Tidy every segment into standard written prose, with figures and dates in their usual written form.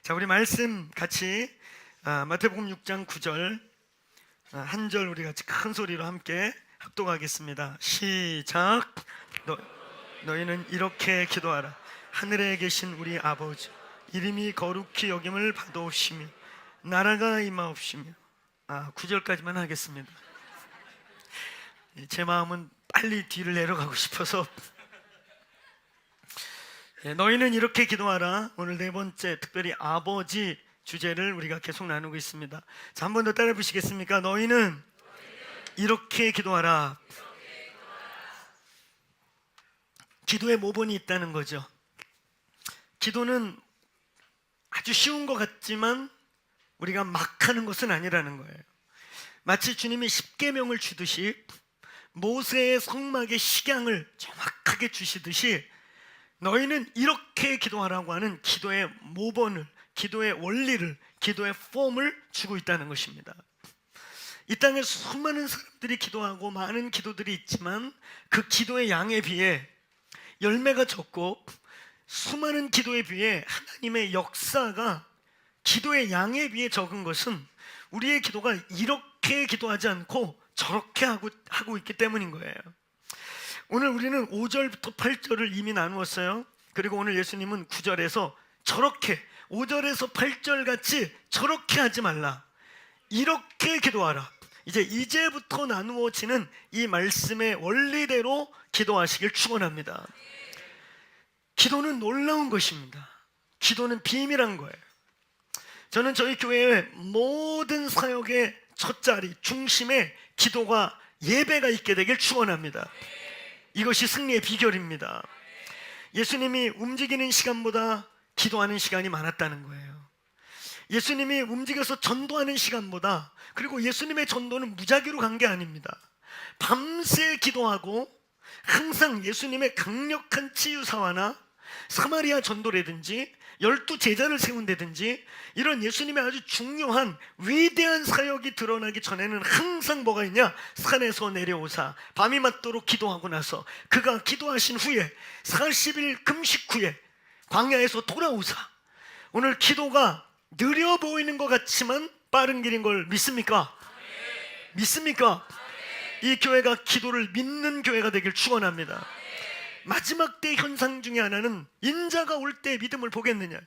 자, 우리 말씀 같이 마태복음 6장 9절 한 절 우리 같이 큰 소리로 함께 합독하겠습니다. 시작. 너희는 이렇게 기도하라. 하늘에 계신 우리 아버지, 이름이 거룩히 여김을 받아오시며 나라가 임하옵시며. 9절까지만 하겠습니다. 제 마음은 빨리 뒤를 내려가고 싶어서. 너희는 이렇게 기도하라. 오늘 네 번째, 특별히 아버지 주제를 우리가 계속 나누고 있습니다. 자, 한 번 더 따라 보시겠습니까? 너희는 이렇게 기도하라. 기도에 모본이 있다는 거죠. 기도는 아주 쉬운 것 같지만 우리가 막 하는 것은 아니라는 거예요. 마치 주님이 십계명을 주듯이, 모세의 성막의 식양을 정확하게 주시듯이, 너희는 이렇게 기도하라고 하는 기도의 모본을, 기도의 원리를, 기도의 폼을 주고 있다는 것입니다. 이 땅에 수많은 사람들이 기도하고 많은 기도들이 있지만 그 기도의 양에 비해 열매가 적고, 수많은 기도에 비해 하나님의 역사가 기도의 양에 비해 적은 것은 우리의 기도가 이렇게 기도하지 않고 저렇게 하고 있기 때문인 거예요. 오늘 우리는 5절부터 8절을 이미 나누었어요. 그리고 오늘 예수님은 9절에서 저렇게, 5절에서 8절 같이 저렇게 하지 말라, 이렇게 기도하라, 이제부터 나누어지는 이 말씀의 원리대로 기도하시길 축원합니다. 기도는 놀라운 것입니다. 기도는 비밀한 거예요. 저는 저희 교회의 모든 사역의 첫자리, 중심에 기도가, 예배가 있게 되길 축원합니다. 이것이 승리의 비결입니다. 예수님이 움직이는 시간보다 기도하는 시간이 많았다는 거예요. 예수님이 움직여서 전도하는 시간보다, 그리고 예수님의 전도는 무작위로 간 게 아닙니다. 밤새 기도하고, 항상 예수님의 강력한 치유사화나 사마리아 전도라든지 12제자를 세운다든지 이런 예수님의 아주 중요한 위대한 사역이 드러나기 전에는 항상 뭐가 있냐? 산에서 내려오사 밤이 맞도록 기도하고 나서 그가 기도하신 후에 40일 금식 후에 광야에서 돌아오사. 오늘 기도가 느려 보이는 것 같지만 빠른 길인 걸 믿습니까? 믿습니까? 이 교회가 기도를 믿는 교회가 되길 축원합니다. 마지막 때 현상 중에 하나는, 인자가 올 때 믿음을 보겠느냐,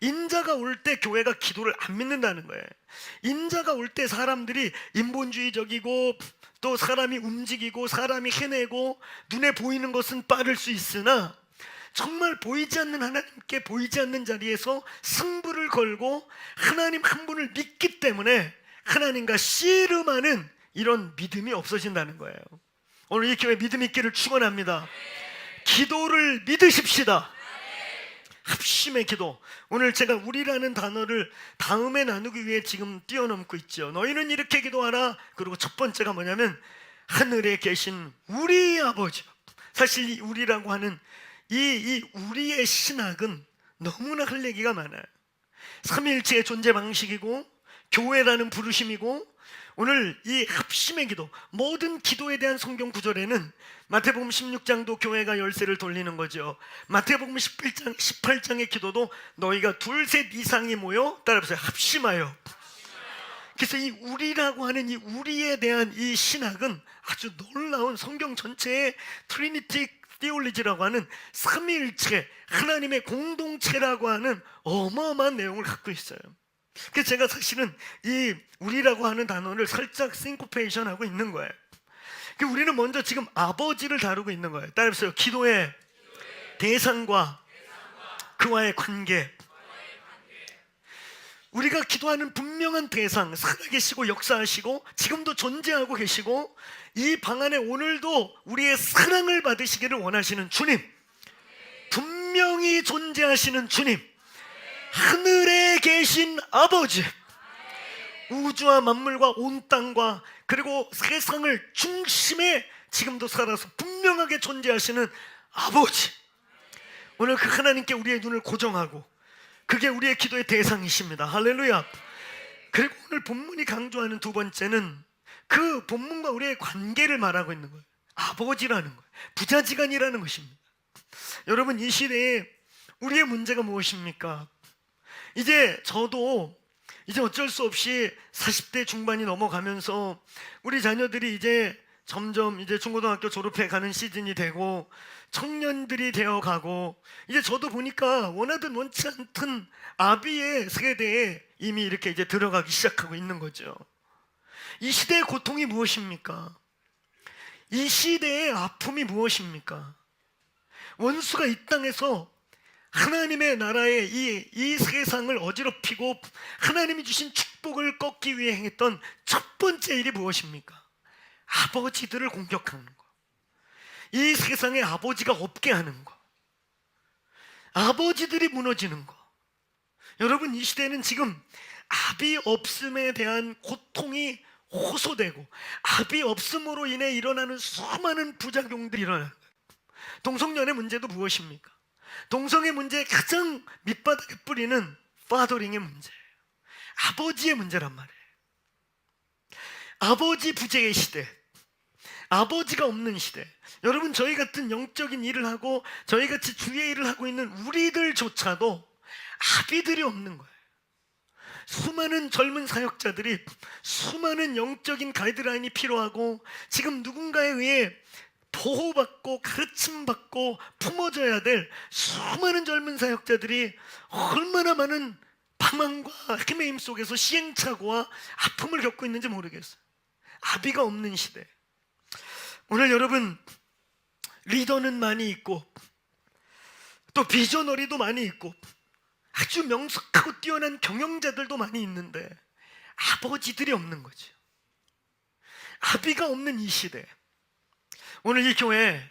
인자가 올 때 교회가 기도를 안 믿는다는 거예요. 인자가 올 때 사람들이 인본주의적이고, 또 사람이 움직이고 사람이 해내고 눈에 보이는 것은 빠를 수 있으나 정말 보이지 않는 하나님께 보이지 않는 자리에서 승부를 걸고 하나님 한 분을 믿기 때문에 하나님과 씨름하는 이런 믿음이 없어진다는 거예요. 오늘 이 교회 믿음 있기를 축원합니다. 기도를 믿으십시다. 합심의 기도. 오늘 제가 우리라는 단어를 다음에 나누기 위해 지금 뛰어넘고 있죠. 너희는 이렇게 기도하라. 그리고 첫 번째가 뭐냐면, 하늘에 계신 우리 아버지. 사실 이 우리라고 하는 이 우리의 신학은 너무나 할 얘기가 많아요. 삼위일체의 존재 방식이고, 교회라는 부르심이고, 오늘 이 합심의 기도, 모든 기도에 대한 성경 구절에는 마태복음 16장도 교회가 열쇠를 돌리는 거죠. 마태복음 18장의 기도도 너희가 둘셋 이상이 모여, 따라해보세요, 합심하여. 그래서 이 우리라고 하는 이 우리에 대한 이 신학은 아주 놀라운, 성경 전체의 트리니티 티올로지라고 하는 삼위일체, 하나님의 공동체라고 하는 어마어마한 내용을 갖고 있어요. 그래서 제가 사실은 이 우리라고 하는 단어를 살짝 싱코페이션 하고 있는 거예요. 우리는 먼저 지금 아버지를 다루고 있는 거예요. 따라해보세요. 기도의 대상과 그와의 관계. 우리가 기도하는 분명한 대상, 살아계시고 역사하시고 지금도 존재하고 계시고 이 방 안에 오늘도 우리의 사랑을 받으시기를 원하시는 주님, 분명히 존재하시는 주님, 하늘에 계신 아버지, 우주와 만물과 온 땅과 그리고 세상을 중심에 지금도 살아서 분명하게 존재하시는 아버지, 오늘 그 하나님께 우리의 눈을 고정하고 그게 우리의 기도의 대상이십니다. 할렐루야. 그리고 오늘 본문이 강조하는 두 번째는 그 본문과 우리의 관계를 말하고 있는 거예요. 아버지라는 거예요. 부자지간이라는 것입니다. 여러분, 이 시대에 우리의 문제가 무엇입니까? 이제 저도 이제 어쩔 수 없이 40대 중반이 넘어가면서 우리 자녀들이 이제 점점 이제 중고등학교 졸업해 가는 시즌이 되고 청년들이 되어 가고, 이제 저도 보니까 원하든 원치 않든 아비의 세대에 이미 이렇게 이제 들어가기 시작하고 있는 거죠. 이 시대의 고통이 무엇입니까? 이 시대의 아픔이 무엇입니까? 원수가 이 땅에서 하나님의 나라의 이 세상을 어지럽히고 하나님이 주신 축복을 꺾기 위해 행했던 첫 번째 일이 무엇입니까? 아버지들을 공격하는 거. 이 세상에 아버지가 없게 하는 거. 아버지들이 무너지는 거. 여러분, 이 시대는 지금 아비 없음에 대한 고통이 호소되고 아비 없음으로 인해 일어나는 수많은 부작용들이 일어나는 거예요. 동성연애 문제도 무엇입니까? 동성의 문제의 가장 밑바닥에 뿌리는 파더링의 문제예요. 아버지의 문제란 말이에요. 아버지 부재의 시대, 아버지가 없는 시대. 여러분, 저희 같은 영적인 일을 하고 저희같이 주의 일을 하고 있는 우리들조차도 아비들이 없는 거예요. 수많은 젊은 사역자들이 수많은 영적인 가이드라인이 필요하고 지금 누군가에 의해 보호받고 가르침받고 품어줘야 될 수많은 젊은 사역자들이 얼마나 많은 방황과 헤매임 속에서 시행착오와 아픔을 겪고 있는지 모르겠어요. 아비가 없는 시대. 오늘 여러분, 리더는 많이 있고 또 비전어리도 많이 있고 아주 명석하고 뛰어난 경영자들도 많이 있는데 아버지들이 없는 거죠. 아비가 없는 이 시대. 오늘 이 교회,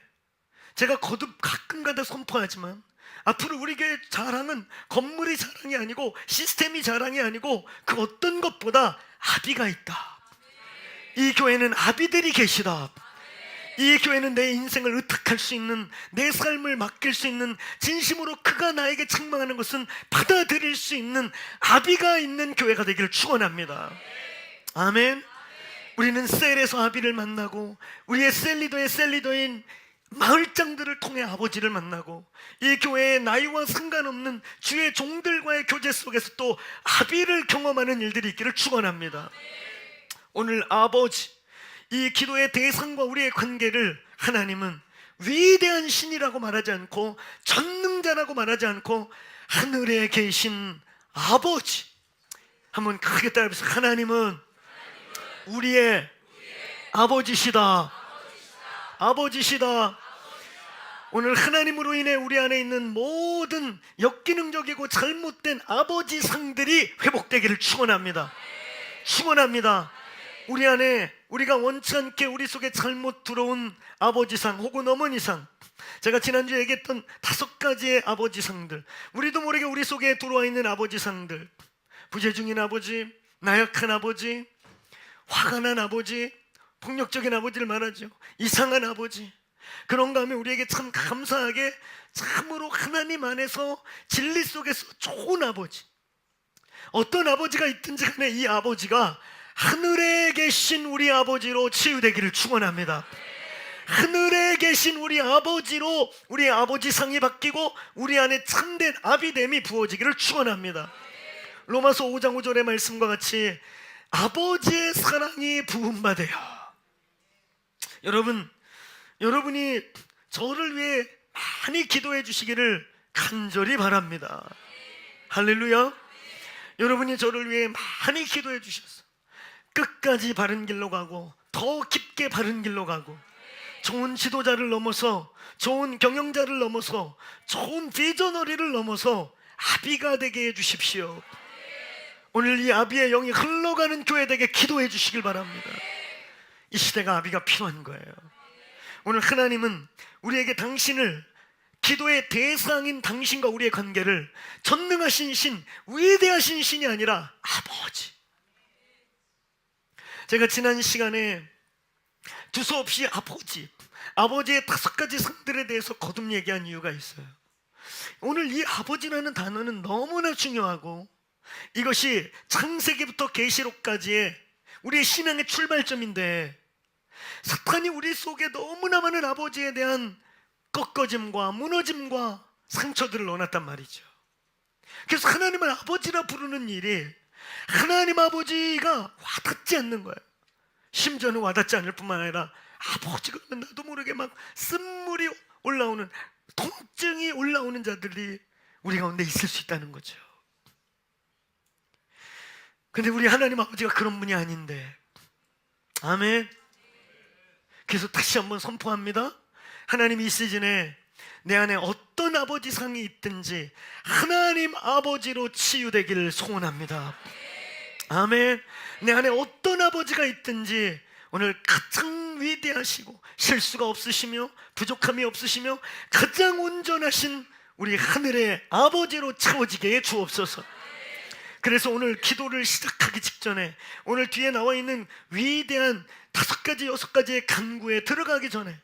제가 거듭 가끔가다 선포하지만 앞으로 우리 교회 자랑은 건물이 자랑이 아니고 시스템이 자랑이 아니고 그 어떤 것보다 아비가 있다. 이 교회는 아비들이 계시다. 이 교회는 내 인생을 의탁할 수 있는, 내 삶을 맡길 수 있는, 진심으로 그가 나에게 책망하는 것은 받아들일 수 있는 아비가 있는 교회가 되기를 축원합니다. 아멘. 우리는 셀에서 아비를 만나고 우리의 셀 리더의 셀 리더인 마을장들을 통해 아버지를 만나고 이 교회의 나이와 상관없는 주의 종들과의 교제 속에서 또 아비를 경험하는 일들이 있기를 축원합니다. 오늘 아버지, 이 기도의 대상과 우리의 관계를 하나님은 위대한 신이라고 말하지 않고 전능자라고 말하지 않고 하늘에 계신 아버지, 한번 크게 따라해보세요. 하나님은 우리의 아버지시다. 아버지시다. 오늘 하나님으로 인해 우리 안에 있는 모든 역기능적이고 잘못된 아버지 상들이 회복되기를 축원합니다. 축원합니다. 우리 안에 우리가 원치 않게 우리 속에 잘못 들어온 아버지상 혹은 어머니상, 제가 지난주에 얘기했던 5가지의 아버지상들, 우리도 모르게 우리 속에 들어와 있는 아버지상들, 부재중인 아버지, 나약한 아버지, 화가 난 아버지, 폭력적인 아버지를 말하죠. 이상한 아버지. 그런가 하면 우리에게 참 감사하게 참으로 하나님 안에서 진리 속에서 좋은 아버지, 어떤 아버지가 있든지 간에 이 아버지가 하늘에 계신 우리 아버지로 치유되기를 축원합니다. 하늘에 계신 우리 아버지로 우리 아버지 상이 바뀌고 우리 안에 참된 아비됨이 부어지기를 축원합니다. 로마서 5장 5절의 말씀과 같이 아버지의 사랑이 부음받아요. 여러분이 저를 위해 많이 기도해 주시기를 간절히 바랍니다. 할렐루야. 여러분이 저를 위해 많이 기도해 주셔서 끝까지 바른 길로 가고 더 깊게 바른 길로 가고 좋은 지도자를 넘어서 좋은 경영자를 넘어서 좋은 비전어리를 넘어서 아비가 되게 해주십시오. 오늘 이 아비의 영이 흘러가는 교회 되게 기도해 주시길 바랍니다. 이 시대가 아비가 필요한 거예요. 오늘 하나님은 우리에게 당신을, 기도의 대상인 당신과 우리의 관계를 전능하신 신, 위대하신 신이 아니라 아버지. 제가 지난 시간에 두서없이 아버지의 5가지 상들에 대해서 거듭 얘기한 이유가 있어요. 오늘 이 아버지라는 단어는 너무나 중요하고 이것이 창세기부터 계시록까지의 우리의 신앙의 출발점인데, 사탄이 우리 속에 너무나 많은 아버지에 대한 꺾어짐과 무너짐과 상처들을 넣어놨단 말이죠. 그래서 하나님을 아버지라 부르는 일이 하나님 아버지가 와닿지 않는 거예요. 심지어는 와닿지 않을 뿐만 아니라 아버지가 나도 모르게 막 쓴물이 올라오는, 통증이 올라오는 자들이 우리 가운데 있을 수 있다는 거죠. 근데 우리 하나님 아버지가 그런 분이 아닌데, 아멘. 그래서 다시 한번 선포합니다. 하나님 이 시즌에 내 안에 어떤 아버지 상이 있든지 하나님 아버지로 치유되기를 소원합니다. 아멘. 내 안에 어떤 아버지가 있든지 오늘 가장 위대하시고 실수가 없으시며 부족함이 없으시며 가장 온전하신 우리 하늘의 아버지로 채워지게 해 주옵소서. 그래서 오늘 기도를 시작하기 직전에 오늘 뒤에 나와 있는 위대한 5가지 6가지의 간구에 들어가기 전에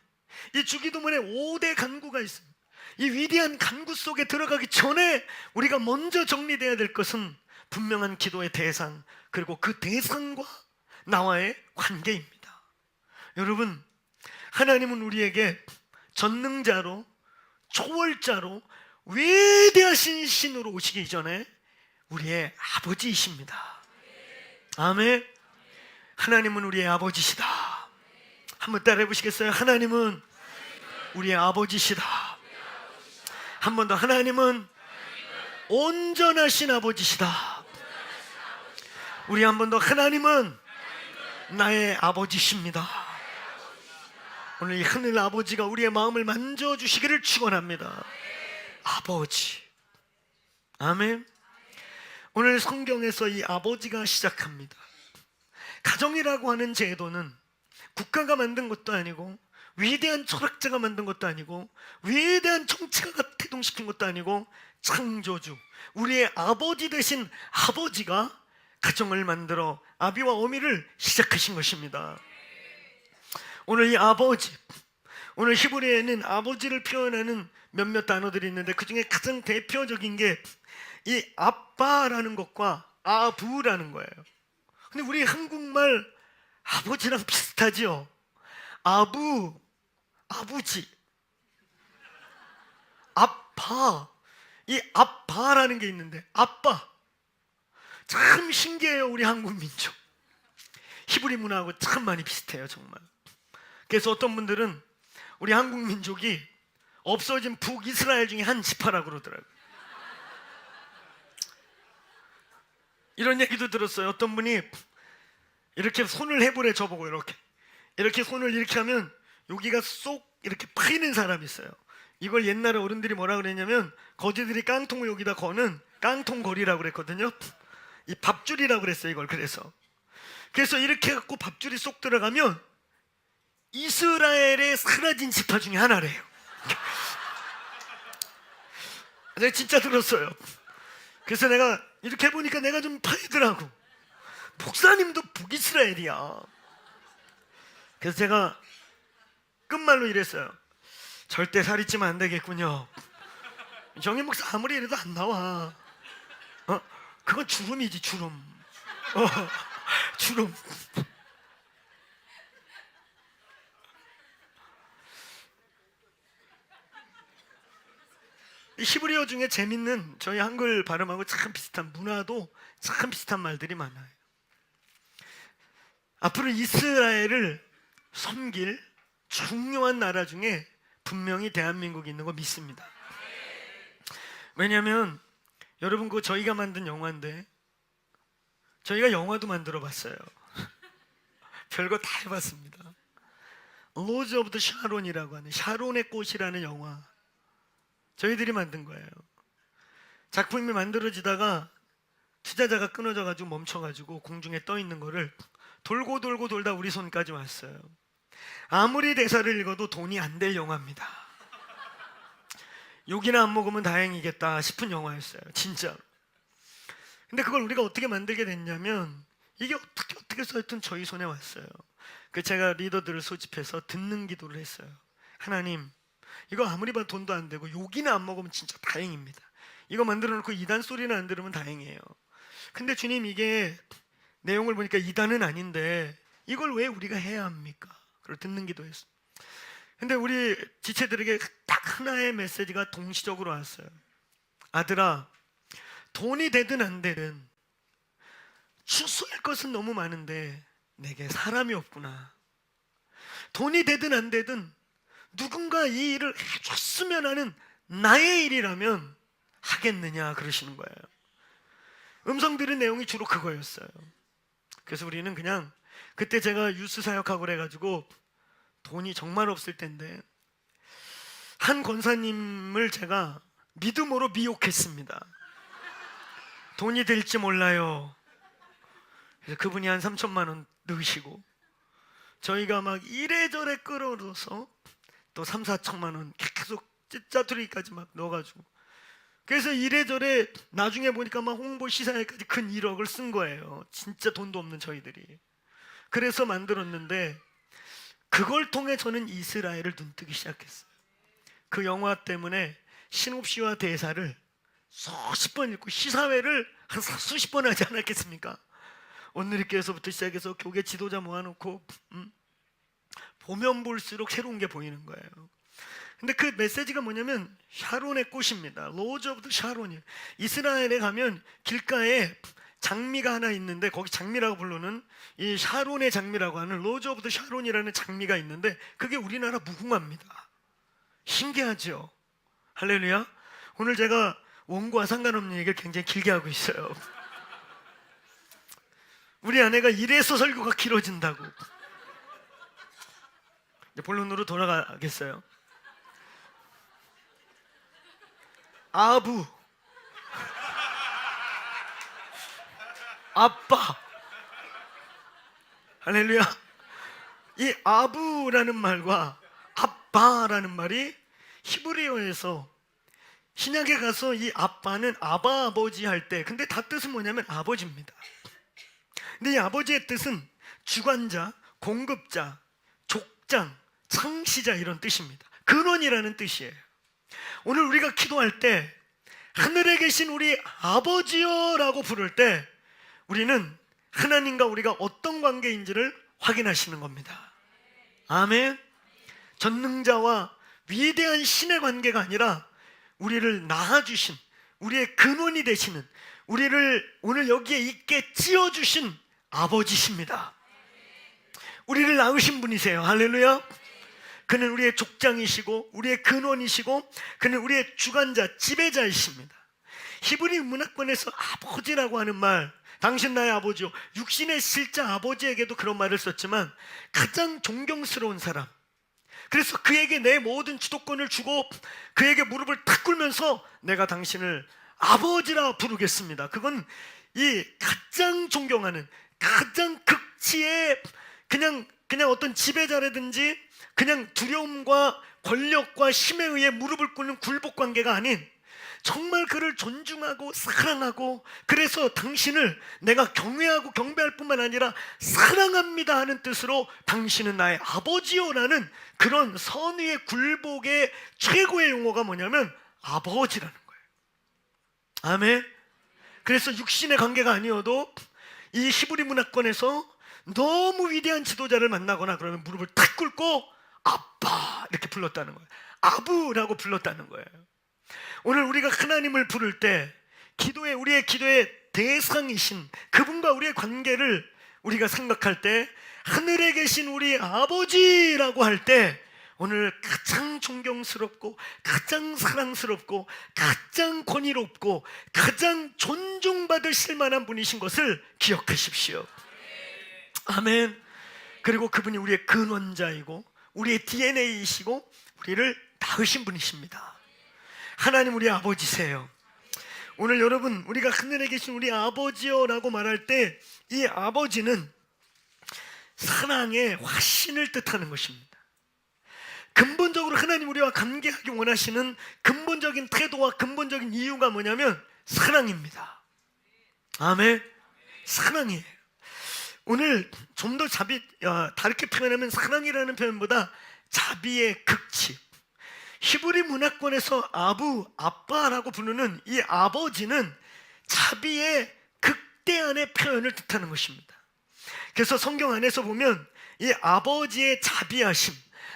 이 주기도문에 5대 간구가 있습니다. 이 위대한 간구 속에 들어가기 전에 우리가 먼저 정리되어야 될 것은 분명한 기도의 대상, 그리고 그 대상과 나와의 관계입니다. 여러분, 하나님은 우리에게 전능자로, 초월자로, 위대하신 신으로 오시기 이전에 우리의 아버지이십니다. 아멘. 하나님은 우리의 아버지시다. 한번 따라해 보시겠어요? 하나님은 우리의 아버지시다. 한 번 더, 하나님은 온전하신 아버지시다. 우리 한 번 더, 하나님은 나의 아버지십니다. 오늘 이 하늘 아버지가 우리의 마음을 만져주시기를 축원합니다. 아버지. 아멘. 오늘 성경에서 이 아버지가 시작합니다. 가정이라고 하는 제도는 국가가 만든 것도 아니고 위대한 철학자가 만든 것도 아니고 위대한 정치가가 태동시킨 것도 아니고 창조주, 우리의 아버지 되신 아버지가 가정을 만들어 아비와 어미를 시작하신 것입니다. 오늘 이 아버지, 오늘 히브리어에는 아버지를 표현하는 몇몇 단어들이 있는데 그 중에 가장 대표적인 게 이 아빠라는 것과 아부라는 거예요. 근데 우리 한국말 아버지랑 비슷하죠? 아부, 아버지, 아빠, 이 아빠라는 게 있는데 아빠, 참 신기해요. 우리 한국 민족 히브리 문화하고 참 많이 비슷해요, 정말. 그래서 어떤 분들은 우리 한국 민족이 없어진 북이스라엘 중에 한 지파라고 그러더라고요. 이런 얘기도 들었어요. 어떤 분이 이렇게 손을 해보래, 저보고 이렇게 손을 이렇게 하면 여기가 쏙 이렇게 파이는 사람이 있어요. 이걸 옛날에 어른들이 뭐라 그랬냐면 거지들이 깡통을 여기다 거는 깡통거리라고 그랬거든요. 이 밥줄이라고 그랬어요, 이걸. 그래서 이렇게 해갖고 밥줄이 쏙 들어가면 이스라엘의 사라진 지파 중에 하나래요. 내가 진짜 들었어요. 그래서 내가 이렇게 해보니까 내가 좀 파이더라고. 목사님도 북이스라엘이야. 그래서 제가 끝말로 이랬어요. 절대 살이 찌면 안 되겠군요. 정희 목사 아무리 이래도 안 나와. 그건 주름이지, 주름. 주름. 히브리어 중에 재밌는, 저희 한글 발음하고 참 비슷한, 문화도 참 비슷한 말들이 많아요. 앞으로 이스라엘을 섬길 중요한 나라 중에 분명히 대한민국이 있는 거 믿습니다. 왜냐하면 여러분, 그거 저희가 만든 영화인데 저희가 영화도 만들어 봤어요. 별거 다 해봤습니다. 로즈 오브 더 샤론이라고 하는, 샤론의 꽃이라는 영화 저희들이 만든 거예요. 작품이 만들어지다가 투자자가 끊어져가지고 멈춰가지고 공중에 떠 있는 거를 돌고 돌고 돌다 우리 손까지 왔어요. 아무리 대사를 읽어도 돈이 안 될 영화입니다. 욕이나 안 먹으면 다행이겠다 싶은 영화였어요, 진짜. 근데 그걸 우리가 어떻게 만들게 됐냐면 이게 어떻게 해서 하여튼 저희 손에 왔어요. 그 제가 리더들을 소집해서 듣는 기도를 했어요. 하나님, 이거 아무리 봐도 돈도 안 되고 욕이나 안 먹으면 진짜 다행입니다. 이거 만들어 놓고 이단 소리는 안 들으면 다행이에요. 근데 주님, 이게 내용을 보니까 이단은 아닌데 이걸 왜 우리가 해야 합니까? 그걸 듣는 기도했어요. 근데 우리 지체들에게 딱 하나의 메시지가 동시적으로 왔어요. 아들아, 돈이 되든 안 되든 추수할 것은 너무 많은데 내게 사람이 없구나. 돈이 되든 안 되든 누군가 이 일을 해줬으면 하는 나의 일이라면 하겠느냐 그러시는 거예요. 음성 들은 내용이 주로 그거였어요. 그래서 우리는 그냥 그때 제가 유스 사역하고 그래가지고 돈이 정말 없을 텐데 한 권사님을 제가 믿음으로 미혹했습니다. 돈이 될지 몰라요. 그래서 그분이 한 3천만 원 넣으시고 저희가 막 이래저래 끌어들여서 또 3, 4천만 원 계속 짜투리까지 막 넣어가지고 그래서 이래저래 나중에 보니까 막 홍보 시사회까지 근 1억을 쓴 거예요. 진짜 돈도 없는 저희들이. 그래서 만들었는데 그걸 통해 저는 이스라엘을 눈뜨기 시작했어요. 그 영화 때문에 신옵시와 대사를 수십 번 읽고 시사회를 한 수십 번 하지 않았겠습니까? 온누리교회에서부터 시작해서 교계 지도자 모아놓고 보면 볼수록 새로운 게 보이는 거예요. 근데 그 메시지가 뭐냐면 샤론의 꽃입니다. 로즈 오브 더 샤론이에요. 이스라엘에 가면 길가에 장미가 하나 있는데 거기 장미라고 부르는 이 샤론의 장미라고 하는 로즈 오브 더 샤론이라는 장미가 있는데 그게 우리나라 무궁화입니다. 신기하죠? 할렐루야. 오늘 제가 원고와 상관없는 얘기를 굉장히 길게 하고 있어요. 우리 아내가 이래서 설교가 길어진다고. 이제 본론으로 돌아가겠어요. 아부, 아빠. 할렐루야. 이 아부라는 말과 아빠라는 말이 히브리어에서 신약에 가서 이 아빠는 아바 아버지 할 때 근데 다 뜻은 뭐냐면 아버지입니다. 근데 이 아버지의 뜻은 주관자, 공급자, 족장, 창시자 이런 뜻입니다. 근원이라는 뜻이에요. 오늘 우리가 기도할 때 하늘에 계신 우리 아버지여 라고 부를 때 우리는 하나님과 우리가 어떤 관계인지를 확인하시는 겁니다. 아멘. 전능자와 위대한 신의 관계가 아니라 우리를 낳아주신 우리의 근원이 되시는 우리를 오늘 여기에 있게 찌어주신 아버지십니다. 우리를 낳으신 분이세요. 할렐루야. 그는 우리의 족장이시고 우리의 근원이시고 그는 우리의 주관자, 지배자이십니다. 히브리 문학권에서 아버지라고 하는 말, 당신 나의 아버지요, 육신의 실자 아버지에게도 그런 말을 썼지만 가장 존경스러운 사람, 그래서 그에게 내 모든 주도권을 주고 그에게 무릎을 탁 꿇으면서 내가 당신을 아버지라 부르겠습니다. 그건 이 가장 존경하는 가장 극치의 그냥 어떤 지배자라든지 그냥 두려움과 권력과 힘에 의해 무릎을 꿇는 굴복 관계가 아닌 정말 그를 존중하고 사랑하고 그래서 당신을 내가 경외하고 경배할 뿐만 아니라 사랑합니다 하는 뜻으로 당신은 나의 아버지요라는 그런 선의의 굴복의 최고의 용어가 뭐냐면 아버지라는 거예요. 아멘. 그래서 육신의 관계가 아니어도 이 히브리 문화권에서 너무 위대한 지도자를 만나거나 그러면 무릎을 탁 꿇고 아빠 이렇게 불렀다는 거예요. 아부라고 불렀다는 거예요. 오늘 우리가 하나님을 부를 때 우리의 기도의 대상이신 그분과 우리의 관계를 우리가 생각할 때 하늘에 계신 우리 아버지라고 할 때 오늘 가장 존경스럽고 가장 사랑스럽고 가장 권위롭고 가장 존중받으실 만한 분이신 것을 기억하십시오. 아멘. 그리고 그분이 우리의 근원자이고 우리의 DNA이시고 우리를 낳으신 분이십니다. 하나님 우리 아버지세요. 오늘 여러분 우리가 하늘에 계신 우리 아버지여라고 말할 때 이 아버지는 사랑의 화신을 뜻하는 것입니다. 근본적으로 하나님 우리와 관계하기 원하시는 근본적인 태도와 근본적인 이유가 뭐냐면 사랑입니다. 아멘. 사랑이에요. 오늘 좀 더 다르게 표현하면 사랑이라는 표현보다 자비의 극치. 히브리 문화권에서 아빠라고 부르는 이 아버지는 자비의 극대한의 표현을 뜻하는 것입니다. 그래서 성경 안에서 보면 이 아버지의 자비하심,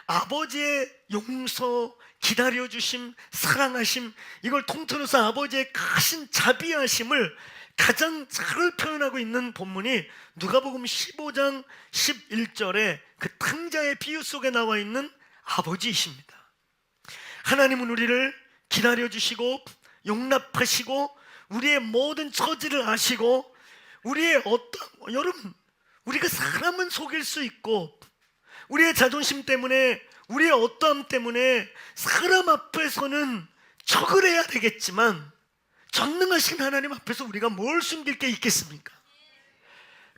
아버지의 용서, 기다려주심, 사랑하심, 이걸 통틀어서 아버지의 크신 자비하심을 가장 잘 표현하고 있는 본문이 누가복음 15장 11절에 그 탕자의 비유 속에 나와 있는 아버지이십니다. 하나님은 우리를 기다려주시고 용납하시고 우리의 모든 처지를 아시고 우리의 여러분, 우리가 사람은 속일 수 있고 우리의 자존심 때문에, 우리의 어떠함 때문에 사람 앞에서는 척을 해야 되겠지만 전능하신 하나님 앞에서 우리가 뭘 숨길 게 있겠습니까?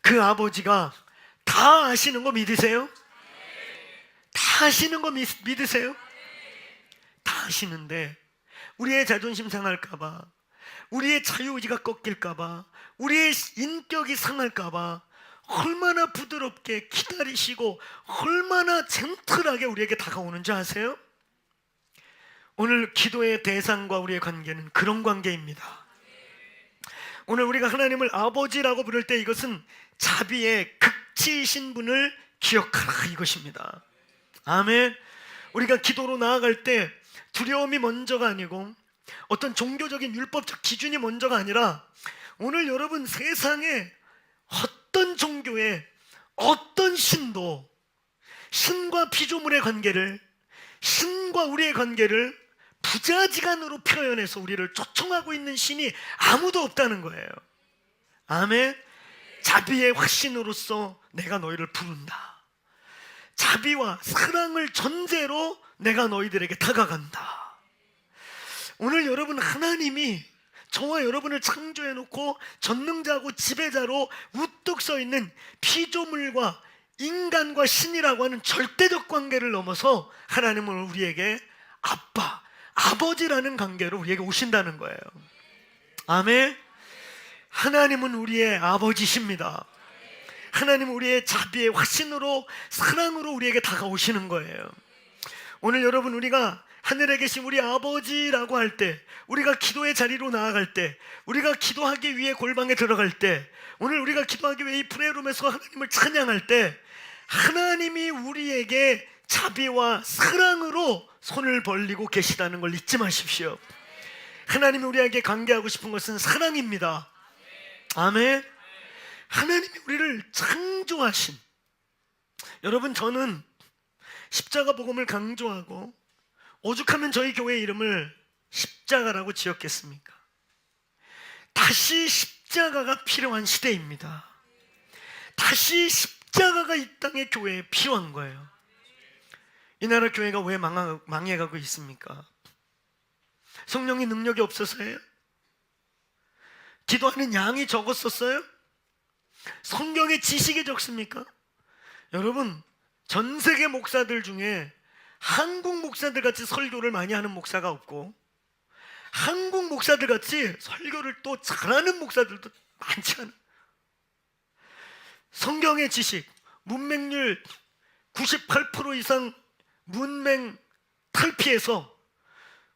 그 아버지가 다 아시는 거 믿으세요? 다 아시는 거 믿으세요? 다 아시는데 우리의 자존심 상할까봐, 우리의 자유의지가 꺾일까봐, 우리의 인격이 상할까봐 얼마나 부드럽게 기다리시고 얼마나 젠틀하게 우리에게 다가오는지 아세요? 오늘 기도의 대상과 우리의 관계는 그런 관계입니다. 오늘 우리가 하나님을 아버지라고 부를 때 이것은 자비의 극치이신 분을 기억하라, 이것입니다. 아멘. 우리가 기도로 나아갈 때 두려움이 먼저가 아니고 어떤 종교적인 율법적 기준이 먼저가 아니라 오늘 여러분, 세상에 어떤 종교에 어떤 신도 신과 피조물의 관계를, 신과 우리의 관계를 부자지간으로 표현해서 우리를 초청하고 있는 신이 아무도 없다는 거예요. 아멘. 자비의 확신으로서 내가 너희를 부른다. 자비와 사랑을 전제로 내가 너희들에게 다가간다. 오늘 여러분, 하나님이 저와 여러분을 창조해놓고 전능자고 지배자로 우뚝 서있는 피조물과 인간과 신이라고 하는 절대적 관계를 넘어서 하나님은 우리에게 아빠, 아버지라는 관계로 우리에게 오신다는 거예요. 아멘. 하나님은 우리의 아버지십니다. 하나님은 우리의 자비의 확신으로, 사랑으로 우리에게 다가오시는 거예요. 오늘 여러분, 우리가 하늘에 계신 우리 아버지라고 할 때, 우리가 기도의 자리로 나아갈 때, 우리가 기도하기 위해 골방에 들어갈 때, 오늘 우리가 기도하기 위해 이 프레이룸에서 하나님을 찬양할 때, 하나님이 우리에게 자비와 사랑으로 손을 벌리고 계시다는 걸 잊지 마십시오. 하나님이 우리에게 관계하고 싶은 것은 사랑입니다. 아멘. 하나님이 우리를 창조하신, 여러분, 저는 십자가 복음을 강조하고 오죽하면 저희 교회 이름을 십자가라고 지었겠습니까? 다시 십자가가 필요한 시대입니다. 다시 십자가가 이 땅의 교회에 필요한 거예요. 이 나라 교회가 왜 망해가고 있습니까? 성령의 능력이 없어서예요? 기도하는 양이 적었었어요? 성경의 지식이 적습니까? 여러분, 전 세계 목사들 중에 한국 목사들 같이 설교를 많이 하는 목사가 없고, 한국 목사들 같이 설교를 또 잘하는 목사들도 많지 않아요. 성경의 지식, 문맹률 98% 이상 문맹 탈피해서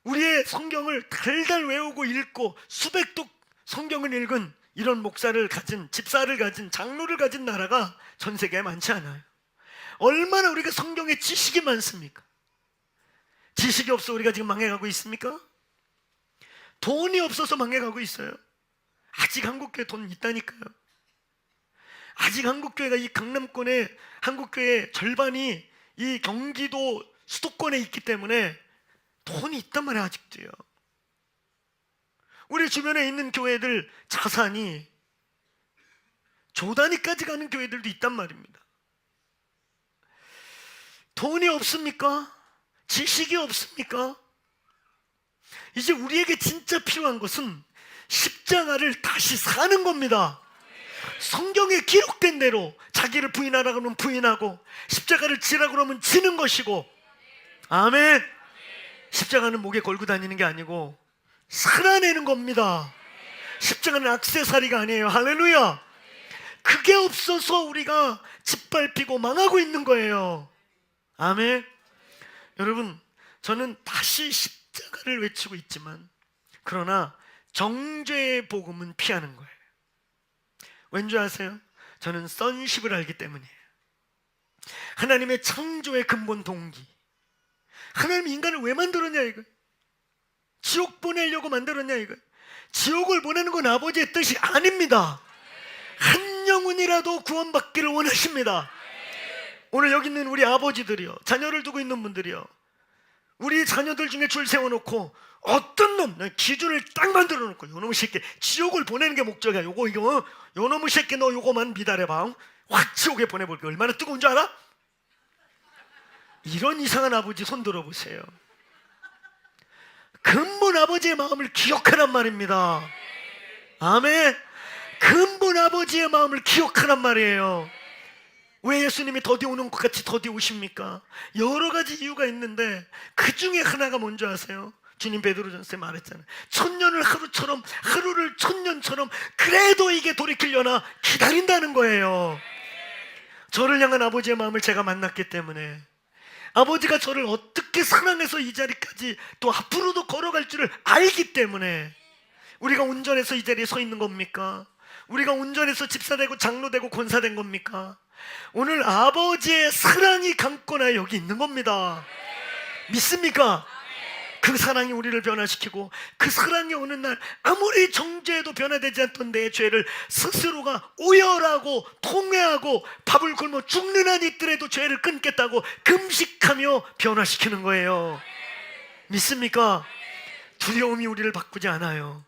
우리의 성경을 달달 외우고 읽고 수백 독 성경을 읽은 이런 목사를 가진, 집사를 가진, 장로를 가진 나라가 전 세계에 많지 않아요. 얼마나 우리가 성경에 지식이 많습니까? 지식이 없어 우리가 지금 망해가고 있습니까? 돈이 없어서 망해가고 있어요. 아직 한국교회 돈 있다니까요. 아직 한국교회가 이 강남권에, 한국교회 절반이 이 경기도 수도권에 있기 때문에 돈이 있단 말이에요. 아직도요. 우리 주변에 있는 교회들 자산이 조 단위까지 가는 교회들도 있단 말입니다. 돈이 없습니까? 지식이 없습니까? 이제 우리에게 진짜 필요한 것은 십자가를 다시 사는 겁니다. 성경에 기록된 대로 자기를 부인하라 그러면 부인하고, 십자가를 지라 그러면 지는 것이고. 아멘. 십자가는 목에 걸고 다니는 게 아니고 살아내는 겁니다. 십자가는 액세서리가 아니에요. 할렐루야. 그게 없어서 우리가 짓밟히고 망하고 있는 거예요. 아멘. 여러분, 저는 다시 십자가를 외치고 있지만, 그러나 정죄의 복음은 피하는 거예요. 왠지 아세요? 저는 선십을 알기 때문이에요. 하나님의 창조의 근본 동기, 하나님이 인간을 왜 만들었냐 이거. 지옥 보내려고 만들었냐 이거. 지옥을 보내는 건 아버지의 뜻이 아닙니다. 한 영혼이라도 구원받기를 원하십니다. 오늘 여기 있는 우리 아버지들이요, 자녀를 두고 있는 분들이요, 우리 자녀들 중에 줄 세워놓고 어떤 놈 기준을 딱 만들어 놓고 요놈의 새끼 지옥을 보내는 게 목적이야. 요거 이거 요놈의 새끼 너 요거만 미달해봐. 확 지옥에 보내볼게. 얼마나 뜨거운 줄 알아? 이런 이상한 아버지 손 들어보세요. 근본 아버지의 마음을 기억하란 말입니다. 아멘. 근본 아버지의 마음을 기억하란 말이에요. 왜 예수님이 더디 오는 것 같이 더디 오십니까? 여러 가지 이유가 있는데 그 중에 하나가 뭔지 아세요? 주님 베드로전서에 말했잖아요. 천년을 하루처럼, 하루를 천년처럼, 그래도 이게 돌이키려나 기다린다는 거예요. 저를 향한 아버지의 마음을 제가 만났기 때문에, 아버지가 저를 어떻게 사랑해서 이 자리까지 또 앞으로도 걸어갈 줄을 알기 때문에 우리가 온전해서 이 자리에 서 있는 겁니까? 우리가 온전해서 집사되고 장로되고 권사된 겁니까? 오늘 아버지의 사랑이 강권하여 여기 있는 겁니다. 믿습니까? 그 사랑이 우리를 변화시키고, 그 사랑이 어느 날 아무리 정죄해도 변화되지 않던 내 죄를 스스로가 오열하고 통회하고 밥을 굶어 죽는 한 있더라도 죄를 끊겠다고 금식하며 변화시키는 거예요. 믿습니까? 두려움이 우리를 바꾸지 않아요.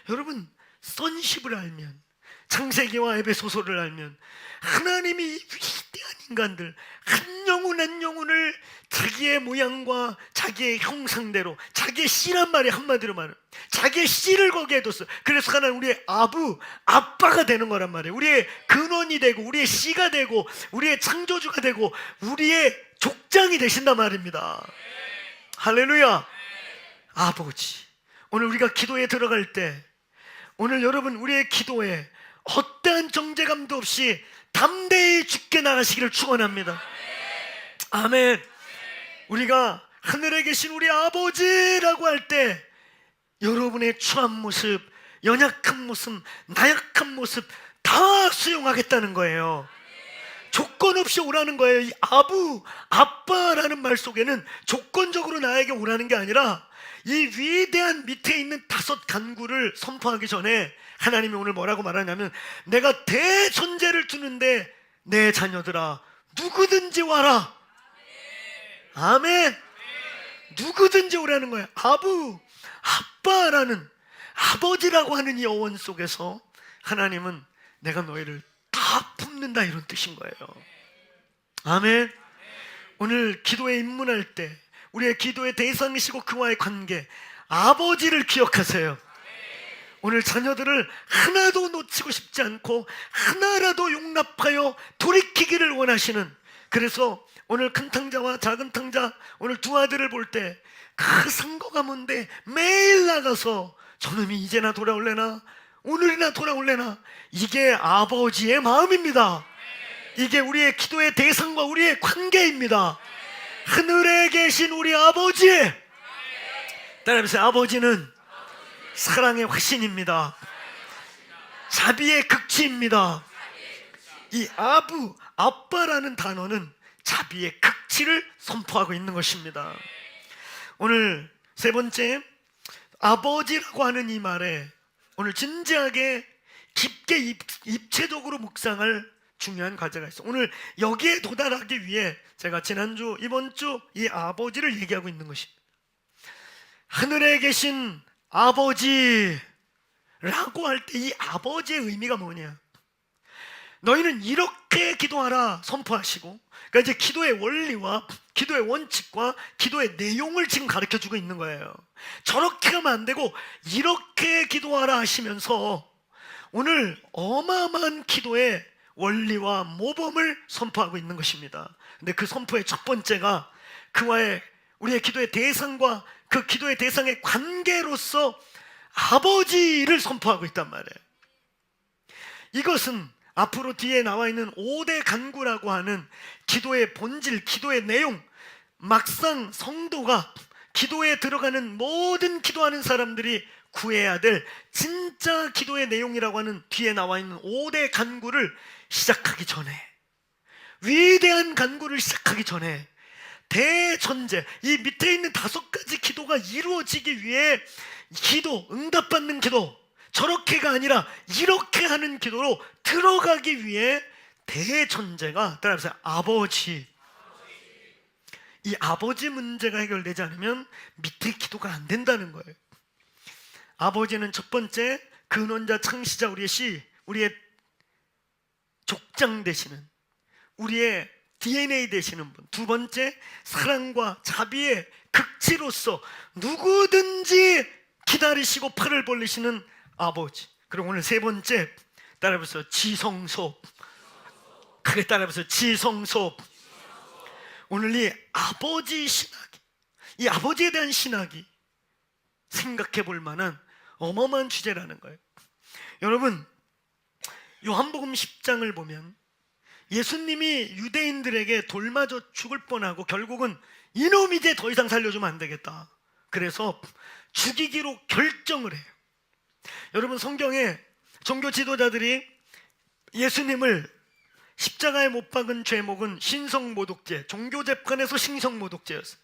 여러분, 선십을 알면, 창세기와 에베소서를 알면 하나님이 위대한 인간들 한 영혼 한 영혼을 자기의 모양과 자기의 형상대로, 자기의 씨란 말이 한마디로 말하면 자기의 씨를 거기에 뒀어. 그래서 하나님 우리의 아빠가 되는 거란 말이에요. 우리의 근원이 되고 우리의 씨가 되고 우리의 창조주가 되고 우리의 족장이 되신단 말입니다. 할렐루야. 아버지, 오늘 우리가 기도에 들어갈 때, 오늘 여러분 우리의 기도에 어떠한 정죄감도 없이 담대히 주께 나가시기를 축원합니다. 아멘. 우리가 하늘에 계신 우리 아버지라고 할 때 여러분의 추한 모습, 연약한 모습, 나약한 모습 다 수용하겠다는 거예요. 조건 없이 오라는 거예요. 이 아빠라는 말 속에는 조건적으로 나에게 오라는 게 아니라 이 위대한 밑에 있는 5 간구를 선포하기 전에 하나님이 오늘 뭐라고 말하냐면, 내가 대전제를 주는데 내 자녀들아 누구든지 와라. 아멘. 누구든지 오라는 거야. 아빠라는 아버지라고 하는 이 어원 속에서 하나님은 내가 너희를 다 품는다, 이런 뜻인 거예요. 아멘. 오늘 기도에 입문할 때 우리의 기도의 대상이시고 그와의 관계, 아버지를 기억하세요. 오늘 자녀들을 하나도 놓치고 싶지 않고 하나라도 용납하여 돌이키기를 원하시는, 그래서 오늘 큰 탕자와 작은 탕자, 오늘 2 아들을 볼 때 그 상고 가문데 매일 나가서 저놈이 이제나 돌아올래나, 오늘이나 돌아올래나, 이게 아버지의 마음입니다. 이게 우리의 기도의 대상과 우리의 관계입니다. 하늘에 계신 우리 아버지, 따라해보세요. 아버지는 사랑의 화신입니다. 자비의 극치입니다. 이 아빠라는 단어는 자비의 극치를 선포하고 있는 것입니다. 오늘 3번째, 아버지라고 하는 이 말에 오늘 진지하게 깊게 입체적으로 묵상할 중요한 과제가 있어요. 오늘 여기에 도달하기 위해 제가 지난주, 이번주 이 아버지를 얘기하고 있는 것입니다. 하늘에 계신 아버지라고 할 때 이 아버지의 의미가 뭐냐? 너희는 이렇게 기도하라 선포하시고, 그러니까 이제 기도의 원리와 기도의 원칙과 기도의 내용을 지금 가르쳐주고 있는 거예요. 저렇게 하면 안 되고 이렇게 기도하라 하시면서 오늘 어마어마한 기도의 원리와 모범을 선포하고 있는 것입니다. 근데 그 선포의 첫 번째가 그와의 우리의 기도의 대상과 그 기도의 대상의 관계로서 아버지를 선포하고 있단 말이에요. 이것은 앞으로 뒤에 나와 있는 5대 간구라고 하는 기도의 본질, 기도의 내용, 막상 성도가 기도에 들어가는 모든 기도하는 사람들이 구해야 될 진짜 기도의 내용이라고 하는 뒤에 나와 있는 5대 간구를 시작하기 전에, 위대한 간구를 시작하기 전에 대전제, 이 밑에 있는 5가지 기도가 이루어지기 위해 기도, 응답받는 기도, 저렇게가 아니라 이렇게 하는 기도로 들어가기 위해 대전제가, 따라서 아버지. 이 아버지 문제가 해결되지 않으면 밑에 기도가 안 된다는 거예요. 아버지는 첫 번째, 근원자 창시자 우리의 족장 되시는, 우리의 DNA 되시는 분. 두 번째, 사랑과 자비의 극치로서 누구든지 기다리시고 팔을 벌리시는 아버지. 그리고 오늘 세 번째, 따라해보세요. 지성소. 크게 따라해보세요. 지성소. 오늘 이 아버지 신학이, 이 아버지에 대한 신학이 생각해 볼 만한 어마어마한 주제라는 거예요. 여러분, 요한복음 10장을 보면 예수님이 유대인들에게 돌 맞아 죽을 뻔하고 결국은 이놈 이제 더 이상 살려주면 안 되겠다, 그래서 죽이기로 결정을 해요. 여러분, 성경에 종교 지도자들이 예수님을 십자가에 못 박은 죄목은 신성모독죄, 종교재판에서 신성모독죄였어요.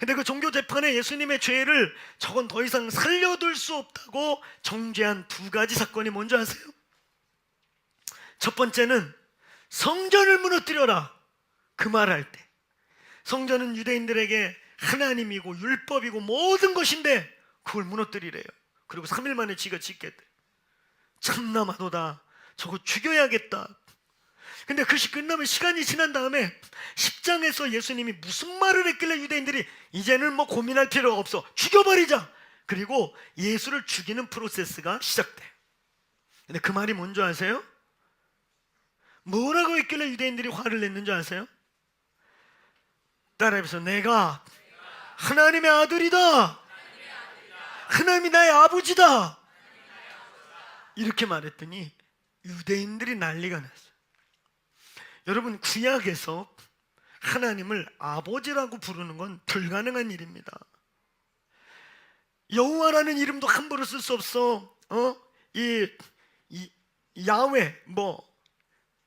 근데 그 종교재판에 예수님의 죄를 저건 더 이상 살려둘 수 없다고 정죄한 2가지 사건이 뭔지 아세요? 첫 번째는 성전을 무너뜨려라, 그 말할 때 성전은 유대인들에게 하나님이고 율법이고 모든 것인데 그걸 무너뜨리래요. 그리고 3일 만에 지가 짓겠대. 참나마도다, 저거 죽여야겠다. 근데 그것이 끝나면 시간이 지난 다음에 10장에서 예수님이 무슨 말을 했길래 유대인들이 이제는 뭐 고민할 필요가 없어, 죽여버리자. 그리고 예수를 죽이는 프로세스가 시작돼. 근데 그 말이 뭔지 아세요? 뭐라고 했길래 유대인들이 화를 냈는 줄 아세요? 따라해보세요. 내가 하나님의 아들이다, 하나님이 나의 아버지다, 이렇게 말했더니 유대인들이 난리가 났어요. 여러분, 구약에서 하나님을 아버지라고 부르는 건 불가능한 일입니다. 여호와라는 이름도 함부로 쓸 수 없어. 이 야훼,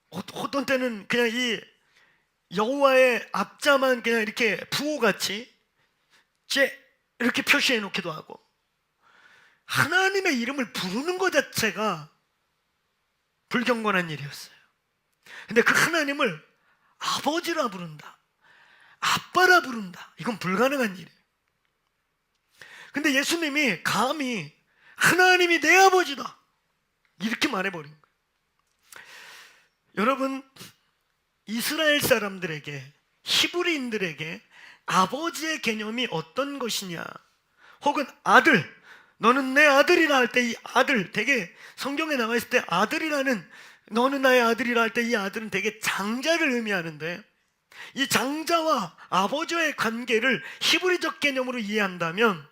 어떤 때는 그냥 이 여호와의 앞자만 그냥 이렇게 부호같이 이렇게 표시해 놓기도 하고, 하나님의 이름을 부르는 것 자체가 불경건한 일이었어요. 근데 그 하나님을 아버지라 부른다, 아빠라 부른다, 이건 불가능한 일이에요. 근데 예수님이 감히 하나님이 내 아버지다 이렇게 말해버린 거예요. 여러분, 이스라엘 사람들에게, 히브리인들에게 아버지의 개념이 어떤 것이냐, 혹은 아들, 너는 내 아들이라 할 때 이 아들, 되게 성경에 나와 있을 때 아들이라는, 너는 나의 아들이라 할 때 이 아들은 되게 장자를 의미하는데, 이 장자와 아버지의 관계를 히브리적 개념으로 이해한다면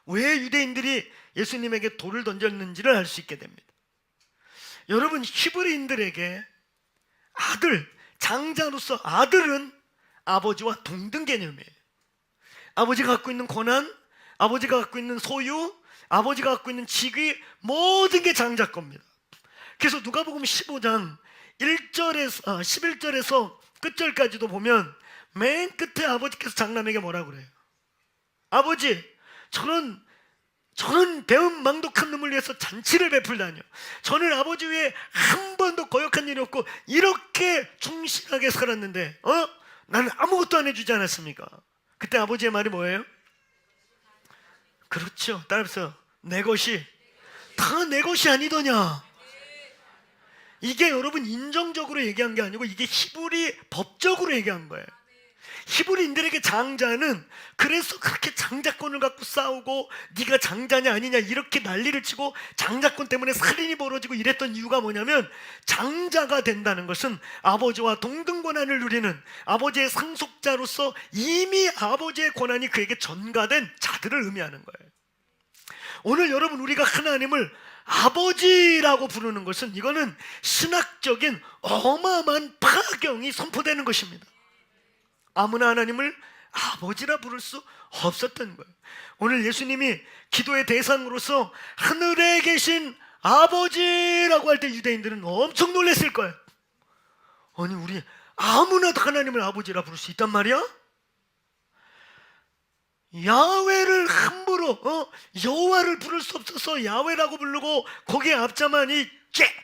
왜 유대인들이 예수님에게 돌을 던졌는지를 알 수 있게 됩니다. 여러분, 히브리인들에게 아들, 장자로서 아들은 아버지와 동등 개념이에요. 아버지가 갖고 있는 권한, 아버지가 갖고 있는 소유, 아버지가 갖고 있는 직위, 모든 게 장자 겁니다. 그래서 누가복음 15장 11절에서 끝절까지도 보면 맨 끝에 아버지께서 장남에게 뭐라고 그래요? 아버지, 저는 배은 망독한 놈을 위해서 잔치를 베풀다니요, 저는 아버지 위에 한 번도 거역한 일이 없고 이렇게 충실하게 살았는데 나는 아무것도 안 해주지 않았습니까? 그때 아버지의 말이 뭐예요? 그렇죠, 따라서 내 것이 다 내 것이 아니더냐. 이게 여러분 인정적으로 얘기한 게 아니고 이게 히브리 법적으로 얘기한 거예요. 히브리인들에게 장자는 그래서 그렇게 장자권을 갖고 싸우고 네가 장자냐 아니냐 이렇게 난리를 치고 장자권 때문에 살인이 벌어지고 이랬던 이유가 뭐냐면, 장자가 된다는 것은 아버지와 동등 권한을 누리는 아버지의 상속자로서 이미 아버지의 권한이 그에게 전가된 자들을 의미하는 거예요. 오늘 여러분, 우리가 하나님을 아버지라고 부르는 것은 이거는 신학적인 어마어마한 파경이 선포되는 것입니다. 아무나 하나님을 아버지라 부를 수 없었던 거예요. 오늘 예수님이 기도의 대상으로서 하늘에 계신 아버지라고 할 때 유대인들은 엄청 놀랐을 거예요. 아니, 우리 아무나 다 하나님을 아버지라 부를 수 있단 말이야? 야훼를 함부로 여호와를 부를 수 없어서 야훼라고 부르고 거기에 앞자만 이렇게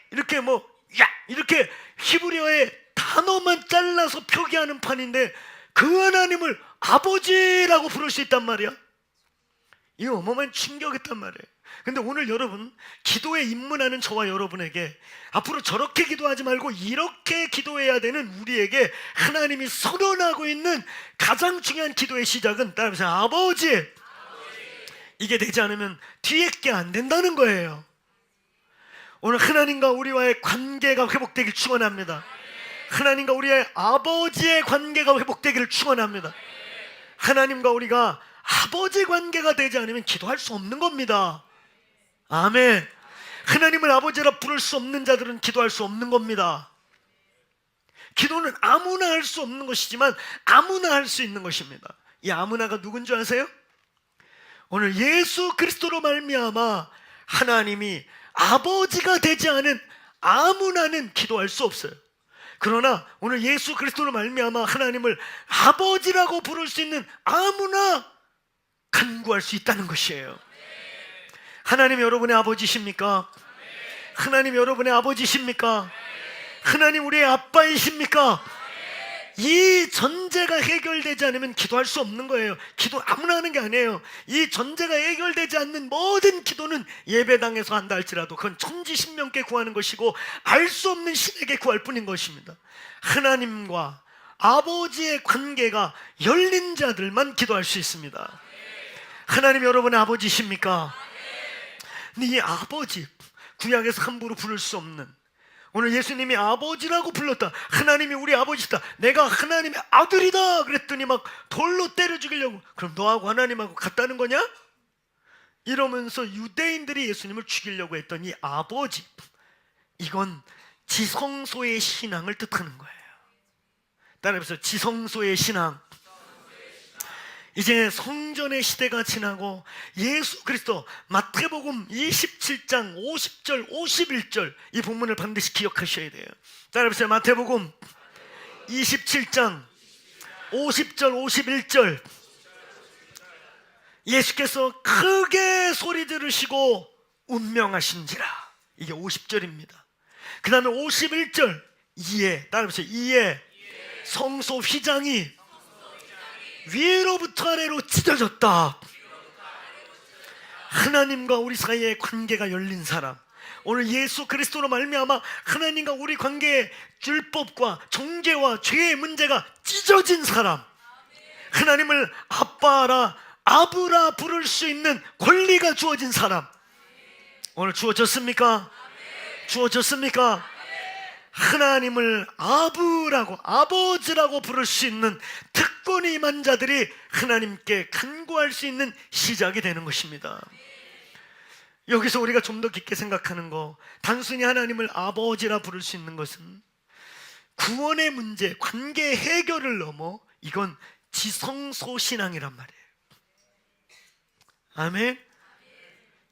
이렇게 히브리어의 단어만 잘라서 표기하는 판인데 그 하나님을 아버지라고 부를 수 있단 말이야. 이 어마어마한 충격이었단 말이에요. 근데 오늘 여러분, 기도에 입문하는 저와 여러분에게 앞으로 저렇게 기도하지 말고 이렇게 기도해야 되는 우리에게 하나님이 선언하고 있는 가장 중요한 기도의 시작은 따라서 아버지. 이게 되지 않으면 뒤에 게 안 된다는 거예요. 오늘 하나님과 우리와의 관계가 회복되길 축원합니다. 하나님과 우리의 아버지의 관계가 회복되기를 축원합니다. 하나님과 우리가 아버지 관계가 되지 않으면 기도할 수 없는 겁니다. 아멘. 하나님을 아버지라 부를 수 없는 자들은 기도할 수 없는 겁니다. 기도는 아무나 할 수 없는 것이지만 아무나 할 수 있는 것입니다. 이 아무나가 누군 줄 아세요? 오늘 예수 그리스도로 말미암아 하나님이 아버지가 되지 않은 아무나는 기도할 수 없어요. 그러나 오늘 예수 그리스도로 말미암아 하나님을 아버지라고 부를 수 있는 아무나 간구할 수 있다는 것이에요. 하나님 여러분의 아버지십니까? 하나님 여러분의 아버지십니까? 하나님 우리의 아빠이십니까? 이 전제가 해결되지 않으면 기도할 수 없는 거예요. 기도 아무나 하는 게 아니에요. 이 전제가 해결되지 않는 모든 기도는 예배당에서 한다 할지라도 그건 천지신명께 구하는 것이고 알 수 없는 신에게 구할 뿐인 것입니다. 하나님과 아버지의 관계가 열린 자들만 기도할 수 있습니다. 하나님 여러분의 아버지십니까? 근데 이 아버지, 구약에서 함부로 부를 수 없는, 오늘 예수님이 아버지라고 불렀다. 하나님이 우리 아버지다. 내가 하나님의 아들이다 그랬더니 막 돌로 때려 죽이려고. 그럼 너하고 하나님하고 같다는 거냐? 이러면서 유대인들이 예수님을 죽이려고 했던 이 아버지, 이건 지성소의 신앙을 뜻하는 거예요. 따라해보세요. 지성소의 신앙. 이제 성전의 시대가 지나고 예수 그리스도, 마태복음 27장 50절 51절 이 본문을 반드시 기억하셔야 돼요. 따라해보세요. 마태복음 27장 50절 51절 예수께서 크게 소리 들으시고 운명하신지라. 이게 50절입니다. 그 다음에 51절 이에, 따라해보세요. 이에 성소 휘장이 위로부터 아래로 찢어졌다. 하나님과 우리 사이의 관계가 열린 사람, 오늘 예수 그리스도로 말미암아 하나님과 우리 관계의 율법과 정죄와 죄의 문제가 찢어진 사람, 하나님을 아빠라 아브라 부를 수 있는 권리가 주어진 사람, 오늘 주어졌습니까? 주어졌습니까? 하나님을 아브라고, 아버지라고 부를 수 있는 특권이 임한 자들이 하나님께 간구할 수 있는 시작이 되는 것입니다. 여기서 우리가 좀 더 깊게 생각하는 거, 단순히 하나님을 아버지라 부를 수 있는 것은 구원의 문제, 관계 해결을 넘어 이건 지성소 신앙이란 말이에요. 아멘.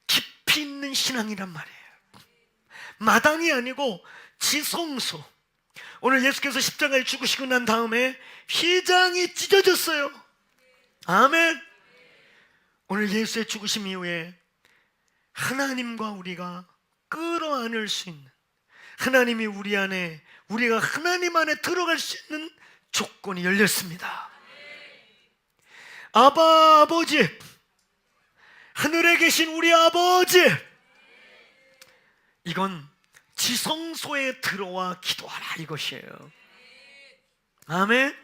깊이 있는 신앙이란 말이에요. 마당이 아니고 지성소. 오늘 예수께서 십자가에 죽으시고 난 다음에 휘장이 찢어졌어요. 아멘. 오늘 예수의 죽으심 이후에 하나님과 우리가 끌어안을 수 있는, 하나님이 우리 안에, 우리가 하나님 안에 들어갈 수 있는 조건이 열렸습니다. 아바, 아버지, 하늘에 계신 우리 아버지, 이건 지성소에 들어와 기도하라 이것이에요. 아멘.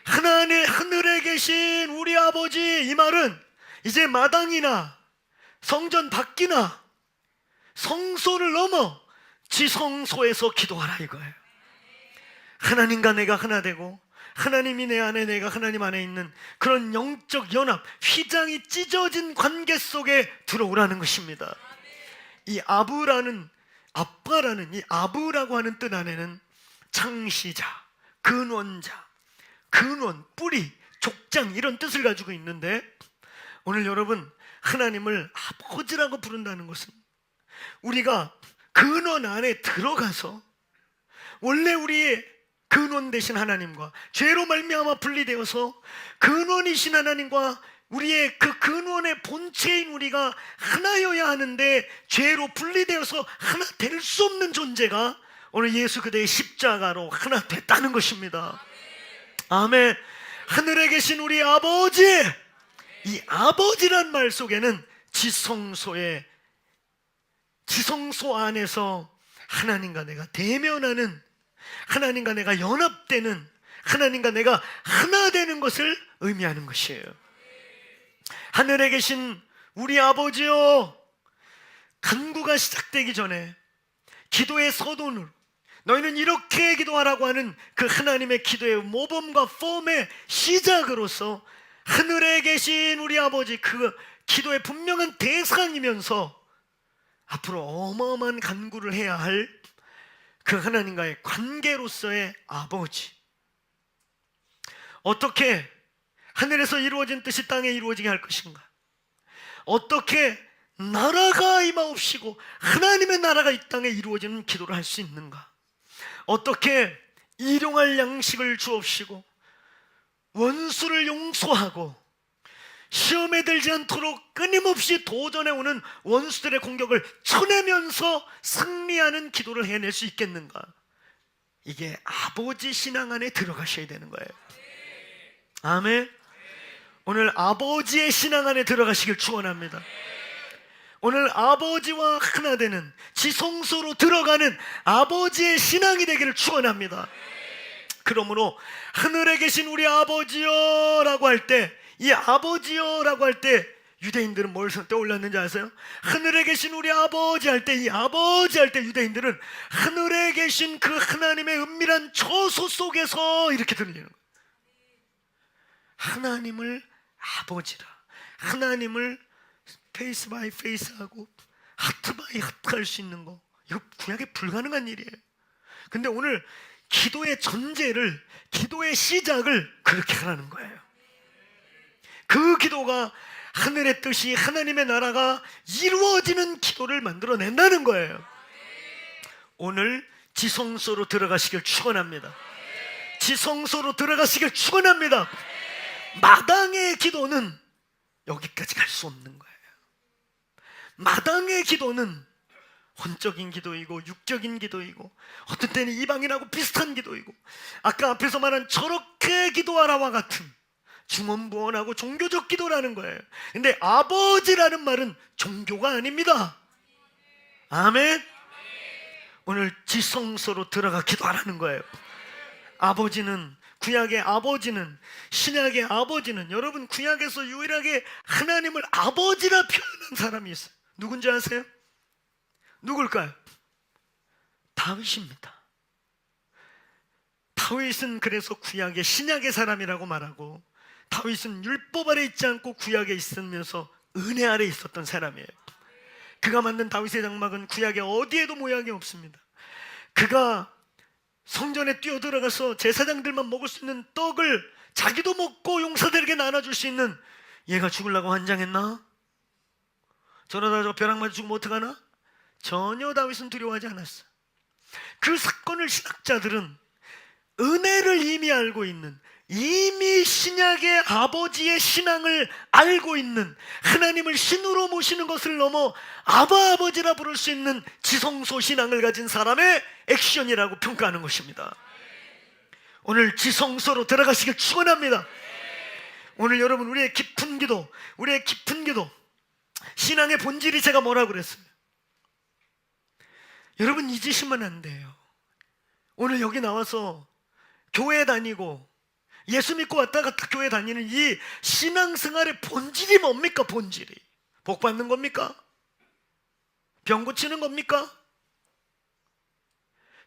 하늘에 계신 우리 아버지, 이 말은 이제 마당이나 성전 밖이나 성소를 넘어 지성소에서 기도하라 이거예요. 하나님과 내가 하나 되고 하나님이 내 안에, 내가 하나님 안에 있는 그런 영적 연합, 휘장이 찢어진 관계 속에 들어오라는 것입니다. 이 아브라는, 아빠라는 이 아브라고 하는 뜻 안에는 창시자, 근원자, 근원, 뿌리, 족장 이런 뜻을 가지고 있는데, 오늘 여러분 하나님을 아버지라고 부른다는 것은 우리가 근원 안에 들어가서 원래 우리의 근원 되신 하나님과 죄로 말미암아 분리되어서 근원이신 하나님과 우리의 그 근원의 본체인 우리가 하나여야 하는데 죄로 분리되어서 하나 될 수 없는 존재가 오늘 예수 그대의 십자가로 하나 됐다는 것입니다. 아멘. 하늘에 계신 우리 아버지, 이 아버지란 말 속에는 지성소 안에서 하나님과 내가 대면하는, 하나님과 내가 연합되는, 하나님과 내가 하나 되는 것을 의미하는 것이에요. 하늘에 계신 우리 아버지요, 간구가 시작되기 전에 기도의 서론으로 너희는 이렇게 기도하라고 하는 그 하나님의 기도의 모범과 폼의 시작으로서 하늘에 계신 우리 아버지, 그 기도의 분명한 대상이면서 앞으로 어마어마한 간구를 해야 할 그 하나님과의 관계로서의 아버지, 어떻게 하늘에서 이루어진 뜻이 땅에 이루어지게 할 것인가, 어떻게 나라가 임하옵시고 하나님의 나라가 이 땅에 이루어지는 기도를 할 수 있는가, 어떻게 일용할 양식을 주옵시고 원수를 용서하고 시험에 들지 않도록 끊임없이 도전해 오는 원수들의 공격을 쳐내면서 승리하는 기도를 해낼 수 있겠는가. 이게 아버지 신앙 안에 들어가셔야 되는 거예요. 아멘. 오늘 아버지의 신앙 안에 들어가시길 축원합니다. 오늘 아버지와 하나 되는 지성소로 들어가는 아버지의 신앙이 되기를 축원합니다. 그러므로 하늘에 계신 우리 아버지여 라고 할 때, 이 아버지여 라고 할 때 유대인들은 뭘 떠올렸는지 아세요? 하늘에 계신 우리 아버지 할 때, 이 아버지 할 때 유대인들은 하늘에 계신 그 하나님의 은밀한 처소 속에서 이렇게 들리는 거예요. 하나님을 아버지라, 하나님을 페이스 바이 페이스하고 하트 바이 하트 할 수 있는 거, 이거 구약에 불가능한 일이에요. 근데 오늘 기도의 전제를, 기도의 시작을 그렇게 하라는 거예요. 그 기도가 하늘의 뜻이, 하나님의 나라가 이루어지는 기도를 만들어낸다는 거예요. 오늘 지성소로 들어가시길 축원합니다. 지성소로 들어가시길 축원합니다. 마당의 기도는 여기까지 갈 수 없는 거예요. 마당의 기도는 혼적인 기도이고 육적인 기도이고 어떤 때는 이방인하고 비슷한 기도이고, 아까 앞에서 말한 저렇게 기도하라와 같은 중언부언하고 종교적 기도라는 거예요. 근데 아버지라는 말은 종교가 아닙니다. 아멘. 오늘 지성소로 들어가 기도하라는 거예요. 아버지는, 구약의 아버지는, 신약의 아버지는, 여러분 구약에서 유일하게 하나님을 아버지라 표현한 사람이 있어요. 누군지 아세요? 누굴까요? 다윗입니다. 다윗은 그래서 구약의 신약의 사람이라고 말하고, 다윗은 율법 아래 있지 않고 구약에 있으면서 은혜 아래 있었던 사람이에요. 그가 만든 다윗의 장막은 구약에 어디에도 모양이 없습니다. 그가 성전에 뛰어들어가서 제사장들만 먹을 수 있는 떡을 자기도 먹고 용사들에게 나눠줄 수 있는, 얘가 죽으려고 환장했나? 저러다 저 벼락 맞아 죽으면 어떡하나? 전혀 다윗은 두려워하지 않았어. 그 사건을 신학자들은 은혜를 이미 알고 있는, 이미 신약의 아버지의 신앙을 알고 있는, 하나님을 신으로 모시는 것을 넘어 아바 아버지라 부를 수 있는 지성소 신앙을 가진 사람의 액션이라고 평가하는 것입니다. 오늘 지성소로 들어가시길 축원합니다. 오늘 여러분, 우리의 깊은 기도, 신앙의 본질이 제가 뭐라고 그랬어요? 여러분 잊으시면 안 돼요. 오늘 여기 나와서 교회 다니고 예수 믿고 왔다 갔다 교회 다니는 이 신앙생활의 본질이 뭡니까? 본질이 복 받는 겁니까? 병 고치는 겁니까?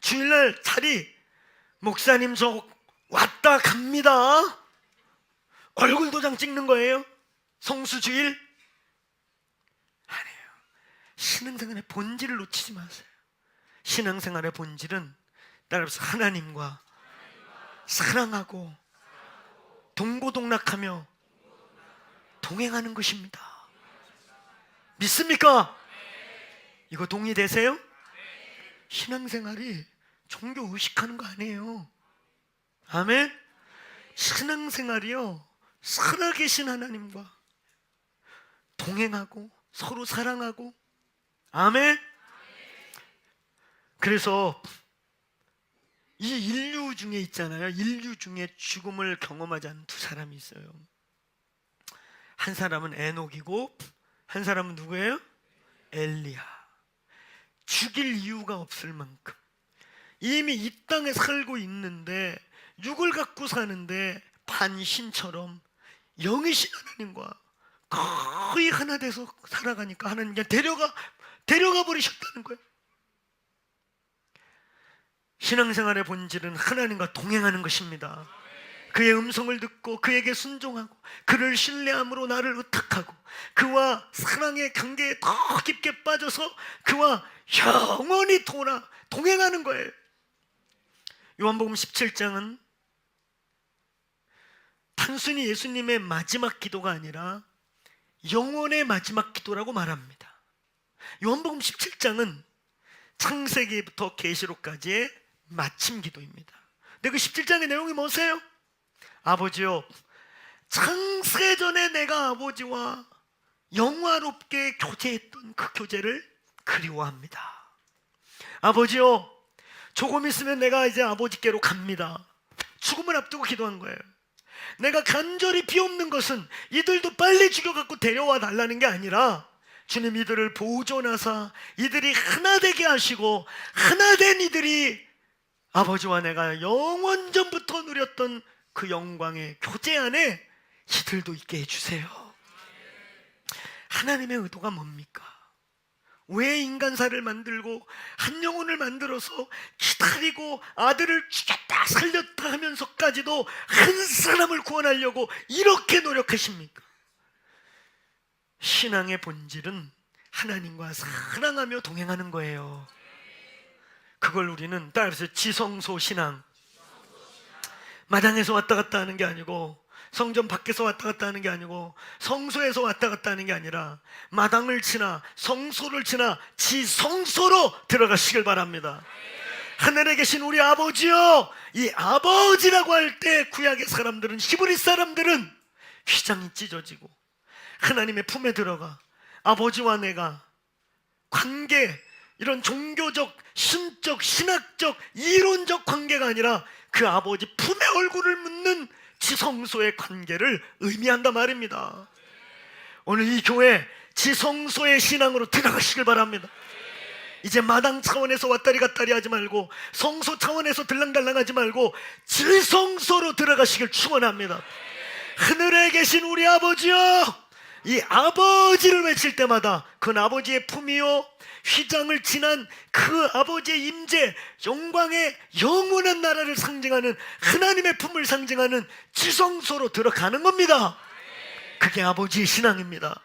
주일날 자리, 목사님 저 왔다 갑니다, 얼굴 도장 찍는 거예요? 성수주일? 아니에요. 신앙생활의 본질을 놓치지 마세요. 신앙생활의 본질은 따라서 하나님과 사랑하고 동고동락하며 동행하는 것입니다. 믿습니까? 이거 동의되세요? 신앙생활이 종교 의식하는 거 아니에요. 아멘. 신앙생활이요, 살아계신 하나님과 동행하고 서로 사랑하고. 아멘. 그래서 이 인류 중에 있잖아요, 인류 중에 죽음을 경험하지 않은 두 사람이 있어요. 한 사람은 에녹이고 한 사람은 누구예요? 엘리야. 죽일 이유가 없을 만큼 이미 이 땅에 살고 있는데, 육을 갖고 사는데 반신처럼 영이신 하나님과 거의 하나 돼서 살아가니까 하나님 그냥 데려가 버리셨다는 거예요. 신앙생활의 본질은 하나님과 동행하는 것입니다. 그의 음성을 듣고 그에게 순종하고 그를 신뢰함으로 나를 의탁하고 그와 사랑의 관계에 더 깊게 빠져서 그와 영원히 동행하는 거예요. 요한복음 17장은 단순히 예수님의 마지막 기도가 아니라 영원의 마지막 기도라고 말합니다. 요한복음 17장은 창세기부터 계시록까지의 마침 기도입니다. 근데 그 17장의 내용이 뭐세요? 아버지요, 창세전에 내가 아버지와 영화롭게 교제했던 그 교제를 그리워합니다. 아버지요, 조금 있으면 내가 이제 아버지께로 갑니다. 죽음을 앞두고 기도한 거예요. 내가 간절히 비옵는 것은 이들도 빨리 죽여갖고 데려와 달라는 게 아니라, 주님 이들을 보존하사 이들이 하나 되게 하시고 하나 된 이들이 아버지와 내가 영원전부터 누렸던 그 영광의 교제 안에 이들도 있게 해주세요. 하나님의 의도가 뭡니까? 왜 인간사를 만들고 한 영혼을 만들어서 기다리고 아들을 죽였다 살렸다 하면서까지도 한 사람을 구원하려고 이렇게 노력하십니까? 신앙의 본질은 하나님과 사랑하며 동행하는 거예요. 그걸 우리는 따라서 지성소 신앙, 마당에서 왔다 갔다 하는 게 아니고 성전 밖에서 왔다 갔다 하는 게 아니고 성소에서 왔다 갔다 하는 게 아니라 마당을 치나 성소를 치나 지성소로 들어가시길 바랍니다. 하늘에 계신 우리 아버지요, 이 아버지라고 할 때 구약의 사람들은, 히브리 사람들은 휘장이 찢어지고 하나님의 품에 들어가 아버지와 내가 관계, 이런 종교적, 신적, 신학적, 이론적 관계가 아니라 그 아버지 품에 얼굴을 묻는 지성소의 관계를 의미한단 말입니다. 오늘 이 교회 지성소의 신앙으로 들어가시길 바랍니다. 이제 마당 차원에서 왔다리 갔다리 하지 말고 성소 차원에서 들랑달랑 하지 말고 지성소로 들어가시길 축원합니다. 하늘에 계신 우리 아버지여, 이 아버지를 외칠 때마다 그 아버지의 품이요, 휘장을 지난 그 아버지의 임재, 영광의 영원한 나라를 상징하는 하나님의 품을 상징하는 지성소로 들어가는 겁니다. 그게 아버지의 신앙입니다.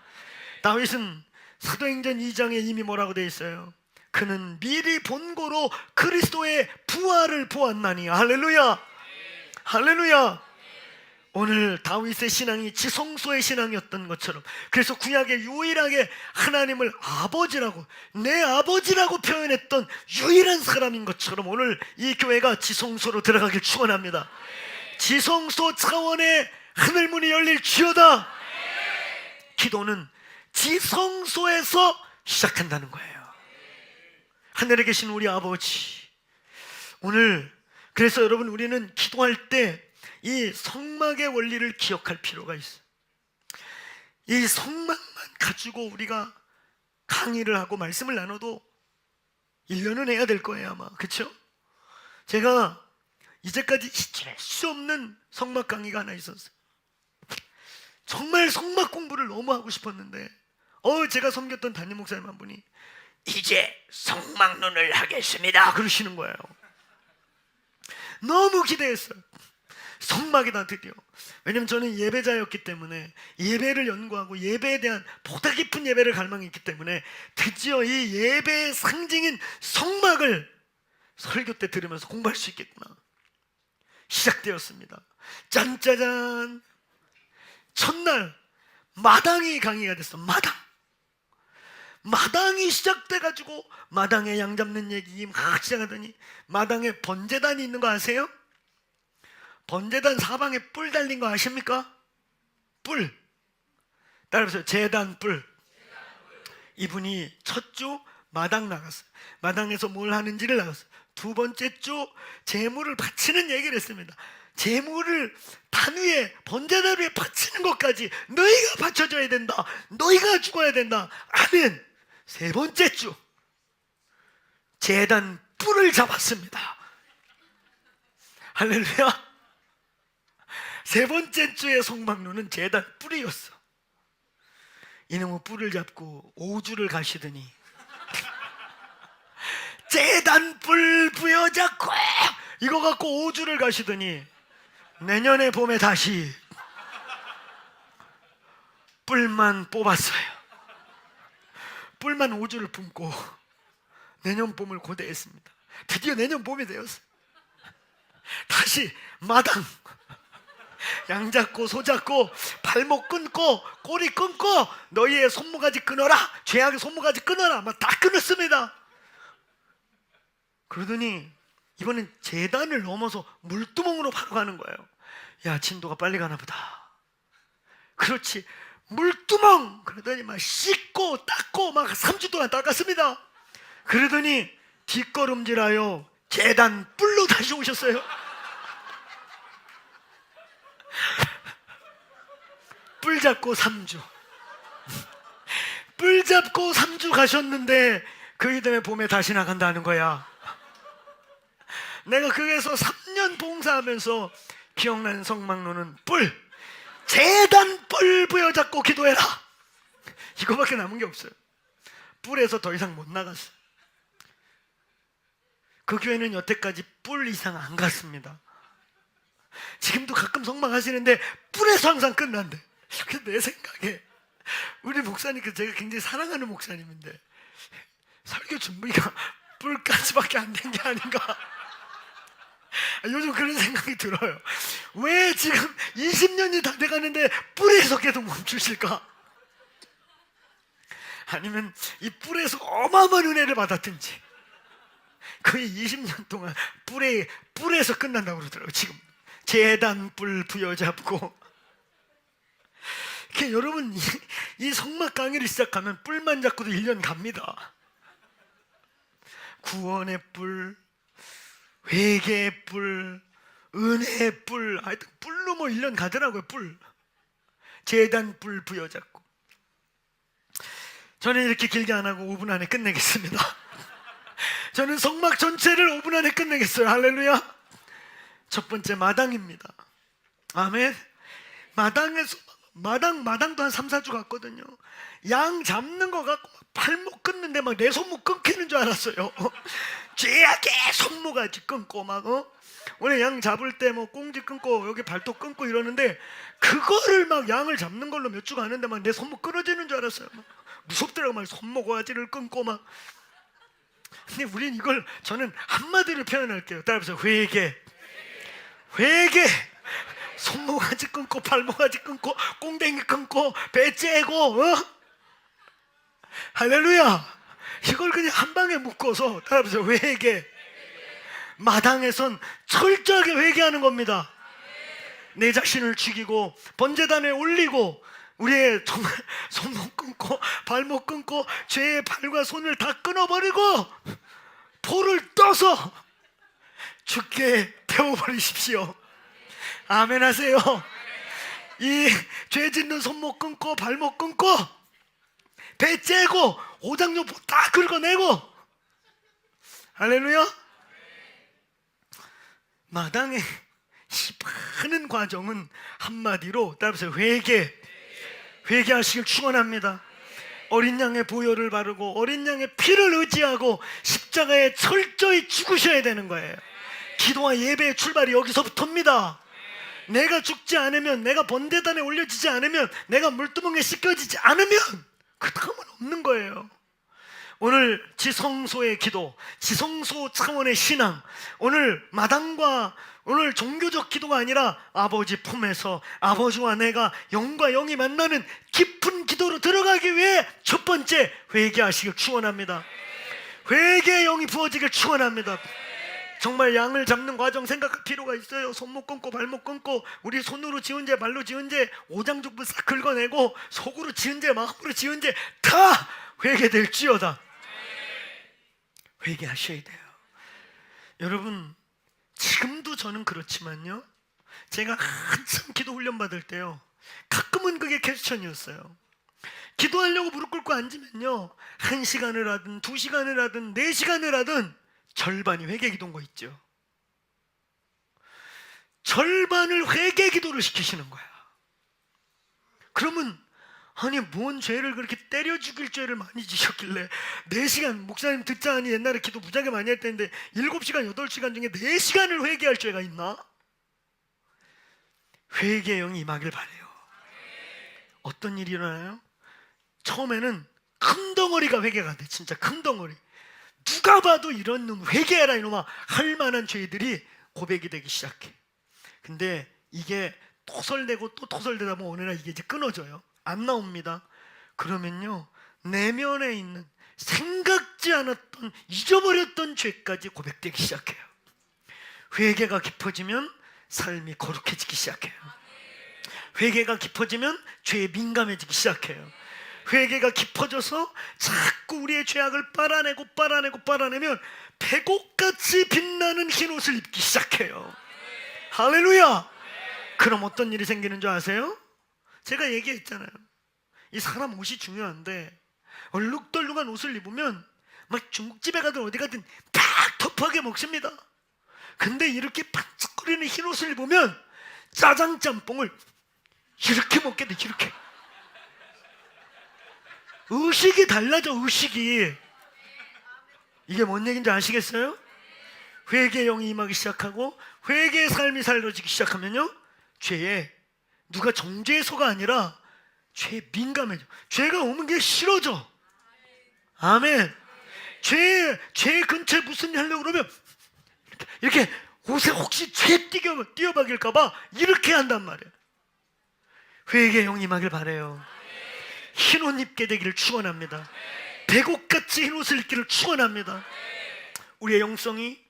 다윗은 사도행전 2장에 이미 뭐라고 되어 있어요? 그는 미리 본고로 그리스도의 부활을 보았나니. 할렐루야, 할렐루야. 오늘 다윗의 신앙이 지성소의 신앙이었던 것처럼, 그래서 구약에 유일하게 하나님을 아버지라고, 내 아버지라고 표현했던 유일한 사람인 것처럼 오늘 이 교회가 지성소로 들어가길 축원합니다. 지성소 차원의 하늘문이 열릴지어다. 기도는 지성소에서 시작한다는 거예요. 하늘에 계신 우리 아버지, 오늘 그래서 여러분, 우리는 기도할 때 이 성막의 원리를 기억할 필요가 있어요. 이 성막만 가지고 우리가 강의를 하고 말씀을 나눠도 1년은 해야 될 거예요 아마. 그렇죠? 제가 이제까지 잊을 수 없는 성막 강의가 하나 있었어요. 정말 성막 공부를 너무 하고 싶었는데 제가 섬겼던 담임 목사님 한 분이 이제 성막론을 하겠습니다 그러시는 거예요. 너무 기대했어요. 성막이다 드디어. 왜냐면 저는 예배자였기 때문에 예배를 연구하고 예배에 대한 보다 깊은 예배를 갈망했기 때문에 드디어 이 예배의 상징인 성막을 설교 때 들으면서 공부할 수 있겠구나. 시작되었습니다. 짠짜잔, 첫날 마당이 강의가 됐어. 마당이 시작돼가지고 마당에 양 잡는 얘기 막 시작하더니 마당에 번제단이 있는 거 아세요? 번제단 사방에 뿔 달린 거 아십니까? 뿔. 따라서 제단뿔. 이분이 첫 주 마당 나갔어요. 마당에서 뭘 하는지를 나갔어요. 두 번째 주 제물을 바치는 얘기를 했습니다. 제물을 단 위에 번제단 위에 바치는 것까지 너희가 바쳐줘야 된다. 너희가 죽어야 된다. 아멘. 세 번째 주 제단 뿔을 잡았습니다. 할렐루야. 세 번째 주의 송막로는 제단 뿔이었어. 이놈의 뿔을 잡고 5주를 가시더니 제단 뿔 부여잡고 이거 갖고 5주를 가시더니 내년에 봄에 다시 뿔만 뽑았어요. 뿔만 5주를 품고 내년 봄을 고대했습니다. 드디어 내년 봄이 되었어요. 다시 마당 양 잡고 소 잡고 발목 끊고 꼬리 끊고 너희의 손모가지 끊어라. 죄악의 손모가지 끊어라. 막 다 끊었습니다. 그러더니 이번엔 제단을 넘어서 물두멍으로 바로 가는 거예요. 야, 진도가 빨리 가나 보다. 그렇지, 물두멍. 그러더니 막 씻고 닦고 막 3주 동안 닦았습니다. 그러더니 뒷걸음질하여 제단 뿔로 다시 오셨어요. 뿔 잡고 3주 뿔 잡고 3주 가셨는데 그 이듬해 봄에 다시 나간다는 거야. 내가 거기에서 3년 봉사하면서 기억나는 성막로는 뿔, 제단 뿔 부여잡고 기도해라. 이거밖에 남은 게 없어요. 뿔에서 더 이상 못 나갔어요. 그 교회는 여태까지 뿔 이상 안 갔습니다. 지금도 가끔 성막 하시는데 뿔에서 항상 끝난대. 근데 내 생각에 우리 목사님께서 제가 굉장히 사랑하는 목사님인데 설교 준비가 뿔까지밖에 안 된 게 아닌가. 요즘 그런 생각이 들어요. 왜 지금 20년이 다 돼가는데 뿔에서 계속 멈추실까? 아니면 이 뿔에서 어마어마한 은혜를 받았든지 거의 20년 동안 뿔에서 끝난다고 그러더라고요. 지금 제단 뿔 부여잡고. 여러분, 이 성막 강의를 시작하면 뿔만 잡고도 1년 갑니다. 구원의 뿔, 회개의 뿔, 은혜의 뿔, 하여튼 뿔로 뭐 1년 가더라고요. 뿔, 제단 뿔 부여잡고. 저는 이렇게 길게 안 하고 5분 안에 끝내겠습니다. 저는 성막 전체를 5분 안에 끝내겠어요. 할렐루야. 첫 번째 마당입니다. 아멘. 마당도 한 3, 4주 갔거든요. 양 잡는 거 갖고 발목 끊는데 막 내 손목 끊기는 줄 알았어요. 죄악의 손모가지 끊고 막 오늘 양 잡을 때 뭐 꽁지 끊고 여기 발톱 끊고 이러는데 그거를 막 양을 잡는 걸로 몇 주 가는데 막 내 손목 끊어지는 줄 알았어요. 막 무섭더라고. 막 손모가지를 끊고 막. 근데 우린 이걸, 저는 한마디로 표현할게요. 따라서 회개. 손모가지 끊고 발모가지 끊고 꽁댕이 끊고 배 째고 할렐루야. 이걸 그냥 한 방에 묶어서 따라서 회개. 마당에선 철저하게 회개하는 겁니다. 내 자신을 죽이고 번제단에 올리고 우리의 정말 손목 끊고 발목 끊고 죄의 발과 손을 다 끊어버리고 볼을 떠서 죽게 태워버리십시오. 아멘 하세요. 이 죄 짓는 손목 끊고 발목 끊고 배 째고 오장육부 다 긁어내고. 할렐루야. 마당의 많은 과정은 한마디로 따라서 회개하시길 축원합니다. 어린 양의 보혈을 바르고 어린 양의 피를 의지하고 십자가에 철저히 죽으셔야 되는 거예요. 기도와 예배의 출발이 여기서부터입니다. 내가 죽지 않으면, 내가 번제단에 올려지지 않으면, 내가 물두멍에 씻겨지지 않으면 그 다음은 없는 거예요. 오늘 지성소의 기도, 지성소 차원의 신앙, 오늘 마당과 오늘 종교적 기도가 아니라 아버지 품에서 아버지와 내가 영과 영이 만나는 깊은 기도로 들어가기 위해 첫 번째 회개하시길 축원합니다. 회개의 영이 부어지길 축원합니다. 정말 양을 잡는 과정 생각할 필요가 있어요. 손목 끊고 발목 끊고 우리 손으로 지은 죄 발로 지은 죄 오장육부 싹 긁어내고 속으로 지은 죄 마음으로 지은 죄 다 회개될지어다. 회개하셔야 돼요. 여러분 지금도 저는 그렇지만요, 제가 한참 기도 훈련 받을 때요, 가끔은 그게 퀘스천이었어요. 기도하려고 무릎 꿇고 앉으면요, 1시간을 하든 2시간을 하든 4시간을 하든 절반이 회개 기도인 거 있죠. 절반을 회개 기도를 시키시는 거야. 그러면 아니 뭔 죄를 그렇게 때려 죽일 죄를 많이 지셨길래 4시간, 목사님 듣자 하니 옛날에 기도 무지하게 많이 했다는데 7시간, 8시간 중에 4시간을 회개할 죄가 있나? 회개의 영이 임하길 바래요. 어떤 일이 일어나요? 처음에는 큰 덩어리가 회개가 돼. 진짜 큰 덩어리. 누가 봐도 이런 놈 회개해라 이놈아 할 만한 죄들이 고백이 되기 시작해. 근데 이게 토설되고 또 토설되다 보면 어느 날 이게 이제 끊어져요. 안 나옵니다. 그러면요, 내면에 있는 생각지 않았던 잊어버렸던 죄까지 고백되기 시작해요. 회개가 깊어지면 삶이 거룩해지기 시작해요. 회개가 깊어지면 죄에 민감해지기 시작해요. 회개가 깊어져서 자꾸 우리의 죄악을 빨아내면 백옥같이 빛나는 흰옷을 입기 시작해요. 할렐루야. 그럼 어떤 일이 생기는 줄 아세요? 제가 얘기했잖아요. 이 사람 옷이 중요한데 얼룩덜룩한 옷을 입으면 막 중국집에 가든 어디 가든 딱 터프하게 먹습니다. 근데 이렇게 반짝거리는 흰옷을 입으면 짜장 짬뽕을 이렇게 먹게 돼. 이렇게 의식이 달라져. 의식이. 이게 뭔 얘기인지 아시겠어요? 회개의 영이 임하기 시작하고 회개의 삶이 살려지기 시작하면요, 죄에 누가 정죄소가 아니라 죄에 민감해져. 죄가 오는 게 싫어져. 아멘. 죄 근처에 무슨 일 하려고 그러면 이렇게 옷에 혹시 죄 띄어박일까봐 이렇게 한단 말이에요. 회개의 영이 임하길 바래요. 흰옷 입게 되기를 축원합니다. 백옥같이 흰옷을 입기를 축원합니다. 우리의 영성이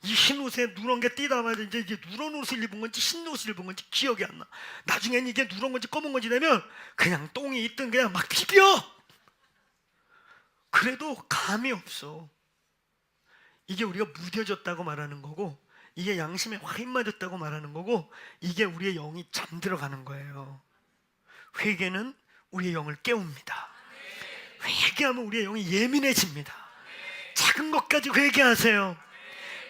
이 흰옷에 누런 게 띄다 말이야. 이제 누런 옷을 입은 건지 흰 옷을 입은 건지 기억이 안 나. 나중에는 이게 누런 건지 검은 건지 되면 그냥 똥이 있든 그냥 막 비벼. 그래도 감이 없어. 이게 우리가 무뎌졌다고 말하는 거고, 이게 양심에 화인 맞았다고 말하는 거고, 이게 우리의 영이 잠들어가는 거예요. 회개는 우리의 영을 깨웁니다. 회개하면 우리의 영이 예민해집니다. 작은 것까지 회개하세요.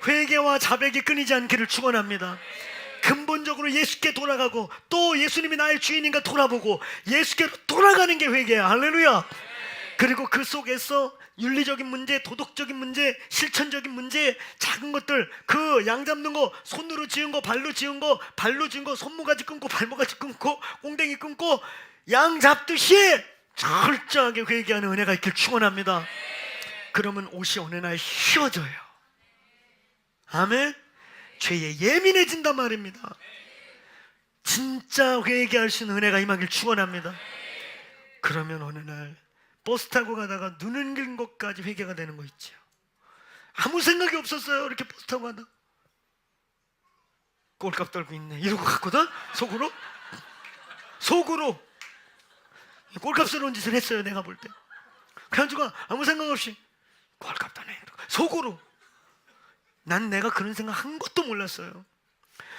회개와 자백이 끊이지 않기를 축원합니다. 근본적으로 예수께 돌아가고 또 예수님이 나의 주인인가 돌아보고 예수께로 돌아가는 게 회개야. 할렐루야. 그리고 그 속에서 윤리적인 문제, 도덕적인 문제, 실천적인 문제, 작은 것들, 그 양 잡는 거, 손으로 지은 거, 발로 지은 거, 손모가지 끊고 발모가지 끊고 꽁댕이 끊고 양 잡듯이 철저하게 회개하는 은혜가 있길 축원합니다. 그러면 옷이 어느 날 휘어져요. 아멘. 죄에 예민해진단 말입니다. 진짜 회개할 수 있는 은혜가 임하길 축원합니다. 그러면 어느 날 버스 타고 가다가 눈을 긴 것까지 회개가 되는 거 있죠. 아무 생각이 없었어요. 이렇게 버스 타고 가다 꼴값 떨고 있네 이러고 갔거든. 속으로 꼴값스러운 짓을 했어요. 내가 볼 때. 그래가지고 아무 생각 없이 꼴값 떠네 속으로. 난 내가 그런 생각 한 것도 몰랐어요.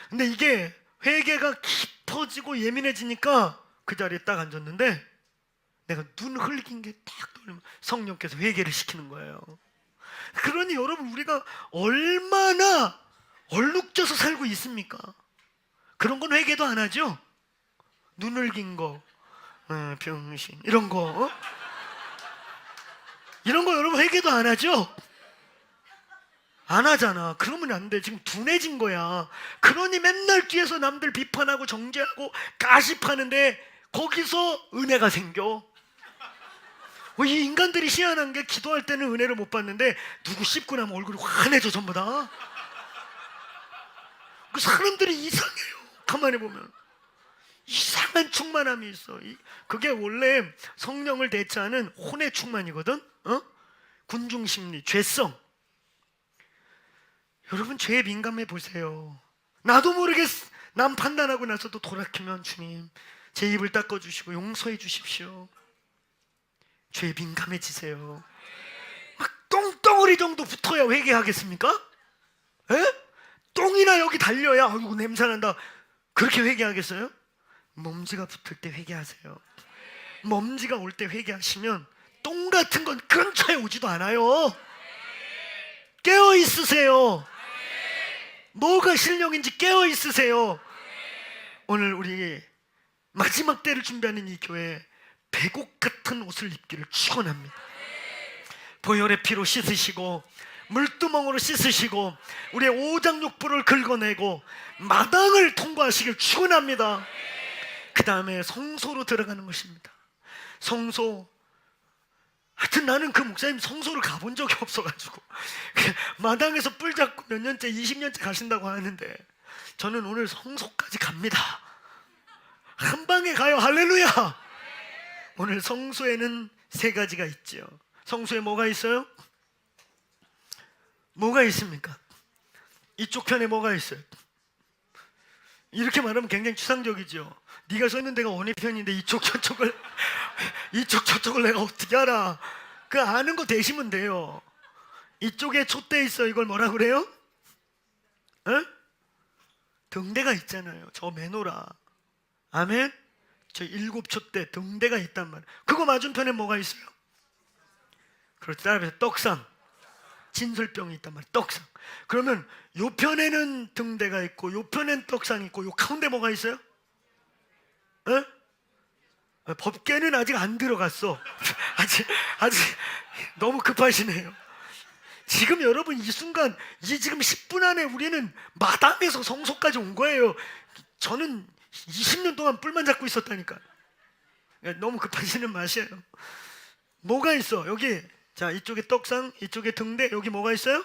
근데 이게 회개가 깊어지고 예민해지니까 그 자리에 딱 앉았는데 내가 눈 흘린 게 딱 떠오르면 성령께서 회개를 시키는 거예요. 그러니 여러분, 우리가 얼마나 얼룩져서 살고 있습니까? 그런 건 회개도 안 하죠. 눈 흘긴 거, 병신 이런 거, 이런 거 여러분 회개도 안 하죠. 안 하잖아. 그러면 안 돼. 지금 둔해진 거야. 그러니 맨날 뒤에서 남들 비판하고 정죄하고 가십하는데 거기서 은혜가 생겨. 이 인간들이 희한한 게 기도할 때는 은혜를 못 받는데 누구 씹고 나면 얼굴이 환해져 전부 다. 그 사람들이 이상해요. 가만히 보면 이상한 충만함이 있어. 그게 원래 성령을 대체하는 혼의 충만이거든. 군중심리, 죄성. 여러분 죄에 민감해 보세요. 나도 모르게 남 판단하고 나서도 돌아키면 주님 제 입을 닦아주시고 용서해 주십시오. 죄에 민감해지세요. 막 똥덩어리 정도 붙어야 회개하겠습니까? 에? 똥이나 여기 달려야 아이고 냄새난다 그렇게 회개하겠어요? 먼지가 붙을 때 회개하세요. 먼지가 올 때 회개하시면 똥 같은 건 근처에 오지도 않아요. 깨어 있으세요. 뭐가 신령인지 깨어 있으세요. 오늘 우리 마지막 때를 준비하는 이 교회 백옥 같은 옷을 입기를 축원합니다. 보혈의 피로 씻으시고 물두멍으로 씻으시고 우리의 오장육부를 긁어내고 마당을 통과하시길 축원합니다. 그 다음에 성소로 들어가는 것입니다. 성소, 하여튼 나는 그 목사님 성소를 가본 적이 없어가지고 마당에서 뿔 잡고 몇 년째 20년째 가신다고 하는데 저는 오늘 성소까지 갑니다. 한 방에 가요. 할렐루야. 오늘 성소에는 세 가지가 있죠. 성소에 뭐가 있어요? 뭐가 있습니까? 이쪽 편에 뭐가 있어요? 이렇게 말하면 굉장히 추상적이죠. 네가 서 있는 데가 어느 편인데 이쪽 저쪽을 내가 어떻게 알아? 그 아는 거 대시면 돼요. 이쪽에 촛대 있어. 이걸 뭐라 그래요? 에? 등대가 있잖아요. 저 매노라. 아멘? 저 7촛대 등대가 있단 말이에요. 그거 맞은편에 뭐가 있어요? 그렇지. 따라서 떡상. 진설병이 있단 말이에요. 떡상. 그러면 요 편에는 등대가 있고 요 편엔 떡상이 있고 요 가운데 뭐가 있어요? 에? 법계는 아직 안 들어갔어. 아직 너무 급하시네요. 지금 여러분 이 순간 지금 10분 안에 우리는 마당에서 성소까지 온 거예요. 저는 20년 동안 뿔만 잡고 있었다니까. 너무 급하시는 맛이에요. 뭐가 있어? 여기 자 이쪽에 떡상, 이쪽에 등대, 여기 뭐가 있어요?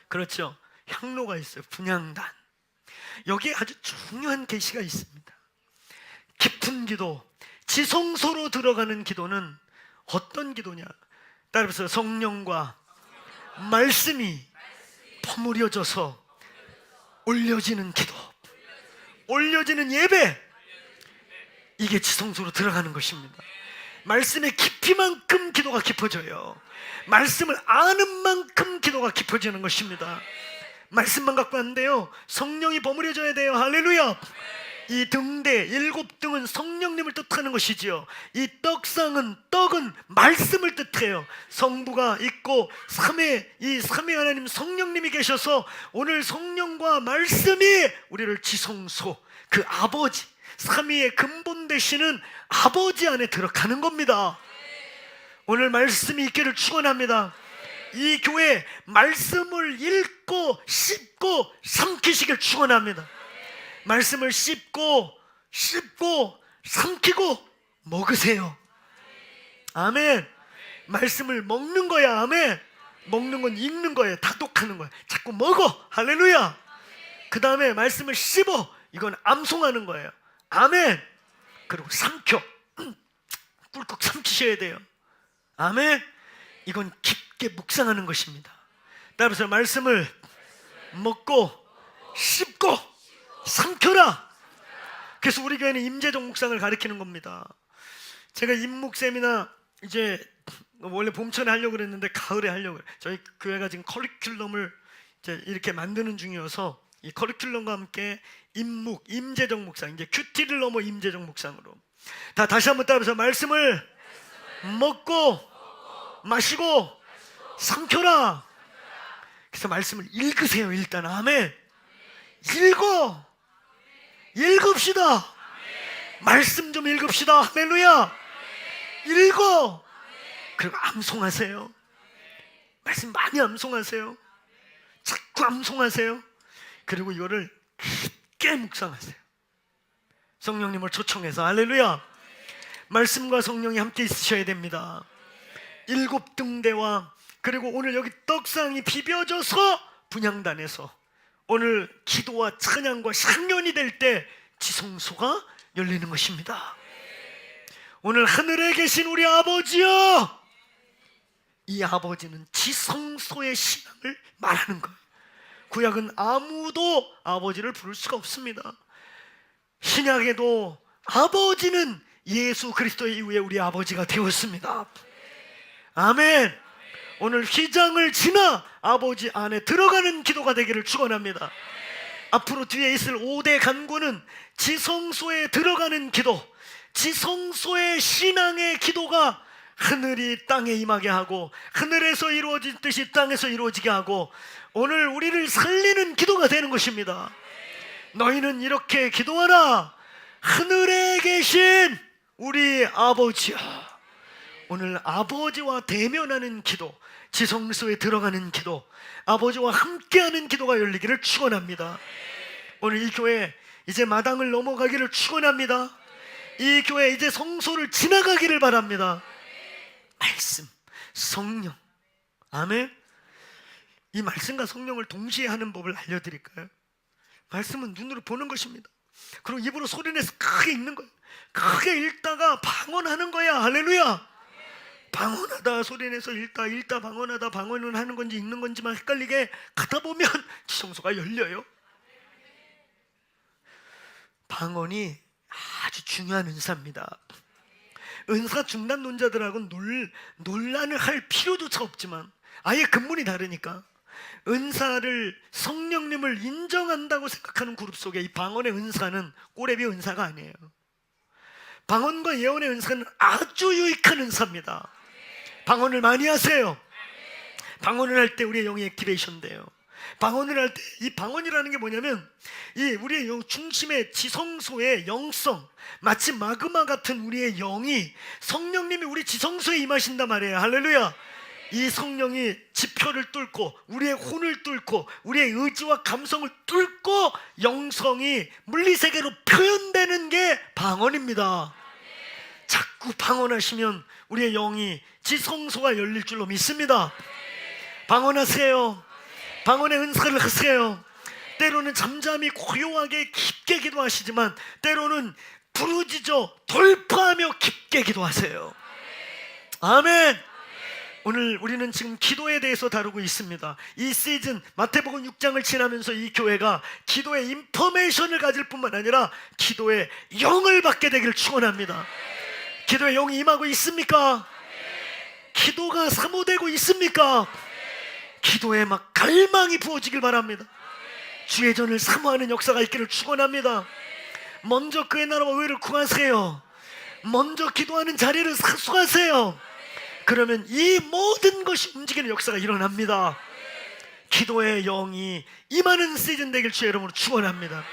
그렇죠. 향로가 있어요. 분향단. 여기에 아주 중요한 계시가 있습니다. 깊은 기도, 지성소로 들어가는 기도는 어떤 기도냐? 따라서 성령과 말씀이 버무려져서 올려지는 기도, 올려지는 예배, 이게 지성소로 들어가는 것입니다. 말씀의 깊이만큼 기도가 깊어져요. 말씀을 아는 만큼 기도가 깊어지는 것입니다. 말씀만 갖고 안 돼요. 성령이 버무려져야 돼요. 할렐루야. 이 등대 7등은 성령님을 뜻하는 것이지요. 이 떡상은 떡은 말씀을 뜻해요. 성부가 있고 이 삼위 하나님 성령님이 계셔서 오늘 성령과 말씀이 우리를 지성소, 그 아버지, 삼위의 근본 되시는 아버지 안에 들어가는 겁니다. 오늘 말씀이 있기를 축원합니다. 이 교회 말씀을 읽고 씹고 삼키시길 축원합니다. 말씀을 씹고 삼키고 먹으세요. 아멘. 말씀을 먹는 거야. 아멘. 먹는 건 읽는 거예요. 다독하는 거예요. 자꾸 먹어. 할렐루야. 그 다음에 말씀을 씹어. 이건 암송하는 거예요. 아멘. 그리고 삼켜. 꿀꺽 삼키셔야 돼요. 아멘. 이건 깊게 묵상하는 것입니다. 따라서 말씀을 먹고 씹고 삼켜라. 그래서 우리 교회는 임재정 묵상을 가르치는 겁니다. 제가 임묵세미나 이제 원래 봄철에 하려고 그랬는데 가을에 하려고 해요. 저희 교회가 지금 커리큘럼을 이제 이렇게 만드는 중이어서 이 커리큘럼과 함께 임재정 묵상, 이제 큐티를 넘어 임재정 묵상으로 다시 한번 따라서 말씀을 먹고 마시고 삼켜라. 그래서 말씀을 읽으세요. 일단 아멘. 읽읍시다. 말씀 좀 읽읍시다. 할렐루야. 읽어. 그리고 암송하세요. 말씀 많이 암송하세요. 자꾸 암송하세요. 그리고 이거를 깊게 묵상하세요. 성령님을 초청해서. 할렐루야. 말씀과 성령이 함께 있으셔야 됩니다. 7등대와 그리고 오늘 여기 떡상이 비벼져서 분향단에서 오늘 기도와 찬양과 향연이 될 때 지성소가 열리는 것입니다. 오늘 하늘에 계신 우리 아버지여, 이 아버지는 지성소의 신앙을 말하는 거예요. 구약은 아무도 아버지를 부를 수가 없습니다. 신약에도 아버지는 예수 그리스도 이후에 우리 아버지가 되었습니다. 아멘. 오늘 휘장을 지나 아버지 안에 들어가는 기도가 되기를 축원합니다. 앞으로 뒤에 있을 5대 간구는 지성소에 들어가는 기도, 지성소의 신앙의 기도가 하늘이 땅에 임하게 하고 하늘에서 이루어진 뜻이 땅에서 이루어지게 하고 오늘 우리를 살리는 기도가 되는 것입니다. 너희는 이렇게 기도하라. 하늘에 계신 우리 아버지야. 오늘 아버지와 대면하는 기도, 지성소에 들어가는 기도, 아버지와 함께하는 기도가 열리기를 축원합니다. 오늘 이 교회 이제 마당을 넘어가기를 축원합니다. 이 교회 이제 성소를 지나가기를 바랍니다. 말씀, 성령. 아멘. 이 말씀과 성령을 동시에 하는 법을 알려드릴까요? 말씀은 눈으로 보는 것입니다. 그리고 입으로 소리내서 크게 읽는 거예요. 크게 읽다가 방언하는 거야. 할렐루야. 방언하다 소리내서 읽다 방언하다, 방언은 하는 건지 읽는 건지만 헷갈리게 가다 보면 지성소가 열려요. 방언이 아주 중요한 은사입니다. 은사 중단론자들하고는 논란을 할 필요조차 없지만 아예 근본이 다르니까 은사를, 성령님을 인정한다고 생각하는 그룹 속에 이 방언의 은사는 꼬레비 은사가 아니에요. 방언과 예언의 은사는 아주 유익한 은사입니다. 방언을 많이 하세요. 방언을 할 때 우리의 영이 액티베이션 돼요. 방언을 할 때 이 방언이라는 게 뭐냐면 이 우리의 영 중심의 지성소의 영성, 마치 마그마 같은 우리의 영이 성령님이 우리 지성소에 임하신단 말이에요. 할렐루야. 이 성령이 지표를 뚫고 우리의 혼을 뚫고 우리의 의지와 감성을 뚫고 영성이 물리세계로 표현되는 게 방언입니다. 자꾸 방언하시면 우리의 영이 지성소가 열릴 줄로 믿습니다. 방언하세요. 방언의 은사를 하세요. 때로는 잠잠히 고요하게 깊게 기도하시지만 때로는 부르짖어 돌파하며 깊게 기도하세요. 아멘. 오늘 우리는 지금 기도에 대해서 다루고 있습니다. 이 시즌 마태복음 6장을 지나면서 이 교회가 기도의 인포메이션을 가질 뿐만 아니라 기도의 영을 받게 되기를 축원합니다. 기도의 영이 임하고 있습니까? 기도가 사모되고 있습니까? 기도에 막 갈망이 부어지길 바랍니다. 주의 전을 사모하는 역사가 있기를 축원합니다. 먼저 그의 나라와 의를 구하세요. 먼저 기도하는 자리를 사수하세요. 그러면 이 모든 것이 움직이는 역사가 일어납니다. 기도의 영이 임하는 시즌 되길 주의 이름으로 축원합니다.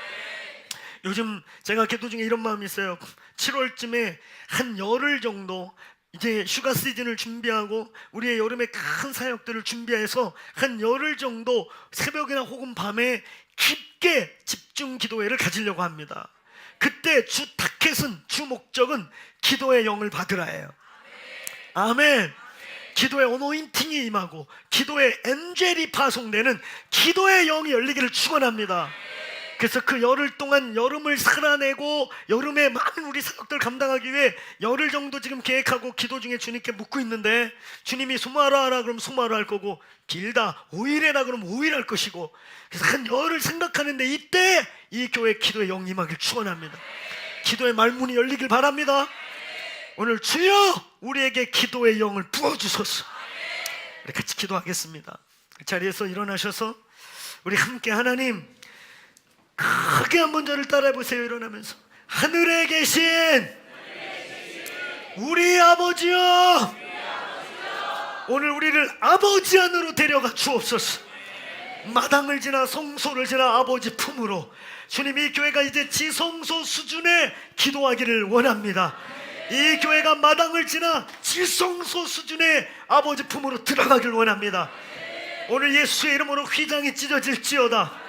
요즘 제가 기도 중에 이런 마음이 있어요. 7월쯤에 한 열흘 정도 이제 휴가 시즌을 준비하고 우리의 여름의 큰 사역들을 준비해서 한 열흘 정도 새벽이나 혹은 밤에 깊게 집중 기도회를 가지려고 합니다. 그때 주 타켓은, 주 목적은 기도의 영을 받으라예요. 아멘. 기도의 어노인팅이 임하고 기도의 엔젤이 파송되는 기도의 영이 열리기를 축원합니다. 그래서 그 열흘 동안 여름을 살아내고 여름에 많은 우리 사역들 감당하기 위해 열흘 정도 지금 계획하고 기도 중에 주님께 묻고 있는데, 주님이 수마라 하라 그러면 수마라 할 거고, 길다 5일 해라 그러면 5일 할 것이고, 그래서 한 열흘 생각하는데 이때 이 교회 기도의 영 임하길 축원합니다. 기도의 말문이 열리길 바랍니다. 오늘 주여 우리에게 기도의 영을 부어주소서. 우리 같이 기도하겠습니다. 그 자리에서 일어나셔서 우리 함께 하나님 크게 한번 저를 따라해 보세요. 일어나면서 하늘에 계신 우리 아버지여, 오늘 우리를 아버지 안으로 데려가 주옵소서. 마당을 지나 성소를 지나 아버지 품으로, 주님 이 교회가 이제 지성소 수준의 기도하기를 원합니다. 이 교회가 마당을 지나 지성소 수준의 아버지 품으로 들어가길 원합니다. 오늘 예수의 이름으로 휘장이 찢어질지어다.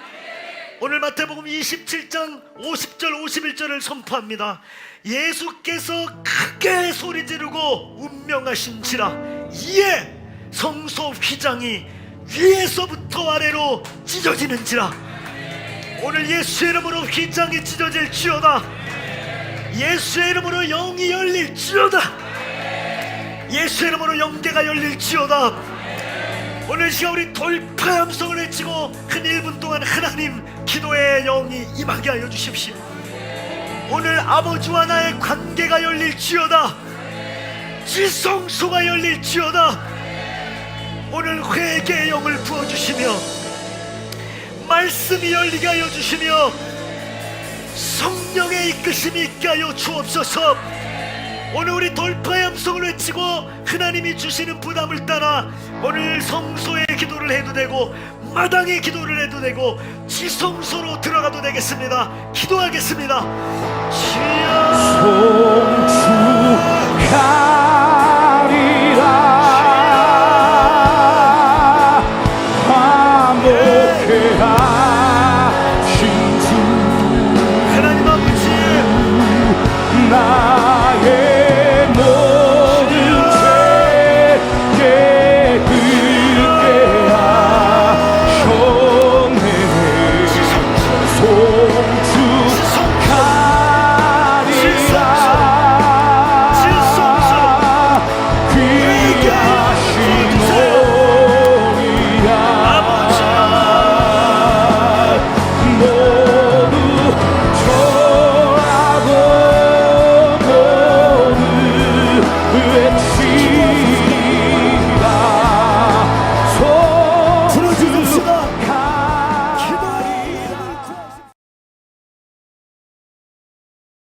오늘 마태복음 27장 50절 51절을 선포합니다. 예수께서 크게 소리 지르고 운명하신지라 이에 성소 휘장이 위에서부터 아래로 찢어지는지라. 오늘 예수의 이름으로 휘장이 찢어질지어다. 예수의 이름으로 영이 열릴지어다. 예수의 이름으로 영계가 열릴지어다. 오늘 시간 우리 돌파의 함성을 외치고 한 1분 동안 하나님 기도의 영이 임하게 하여 주십시오. 오늘 아버지와 나의 관계가 열릴지어다. 지성소가 열릴지어다. 오늘 회개의 영을 부어주시며 말씀이 열리게 하여 주시며 성령의 이끄심이 있게 하여 주옵소서. 오늘 우리 돌파의 함성을 외치고 하나님이 주시는 부담을 따라 오늘 성소의 기도를 해도 되고 마당의 기도를 해도 되고 지성소로 들어가도 되겠습니다. 기도하겠습니다. 송축하리라 화목해 하신 주 하나님 아버지 나의 모든 죄 깨끗게 하셨네. 송축하리라 귀하신 몸이야 모두 절하고 모두 외치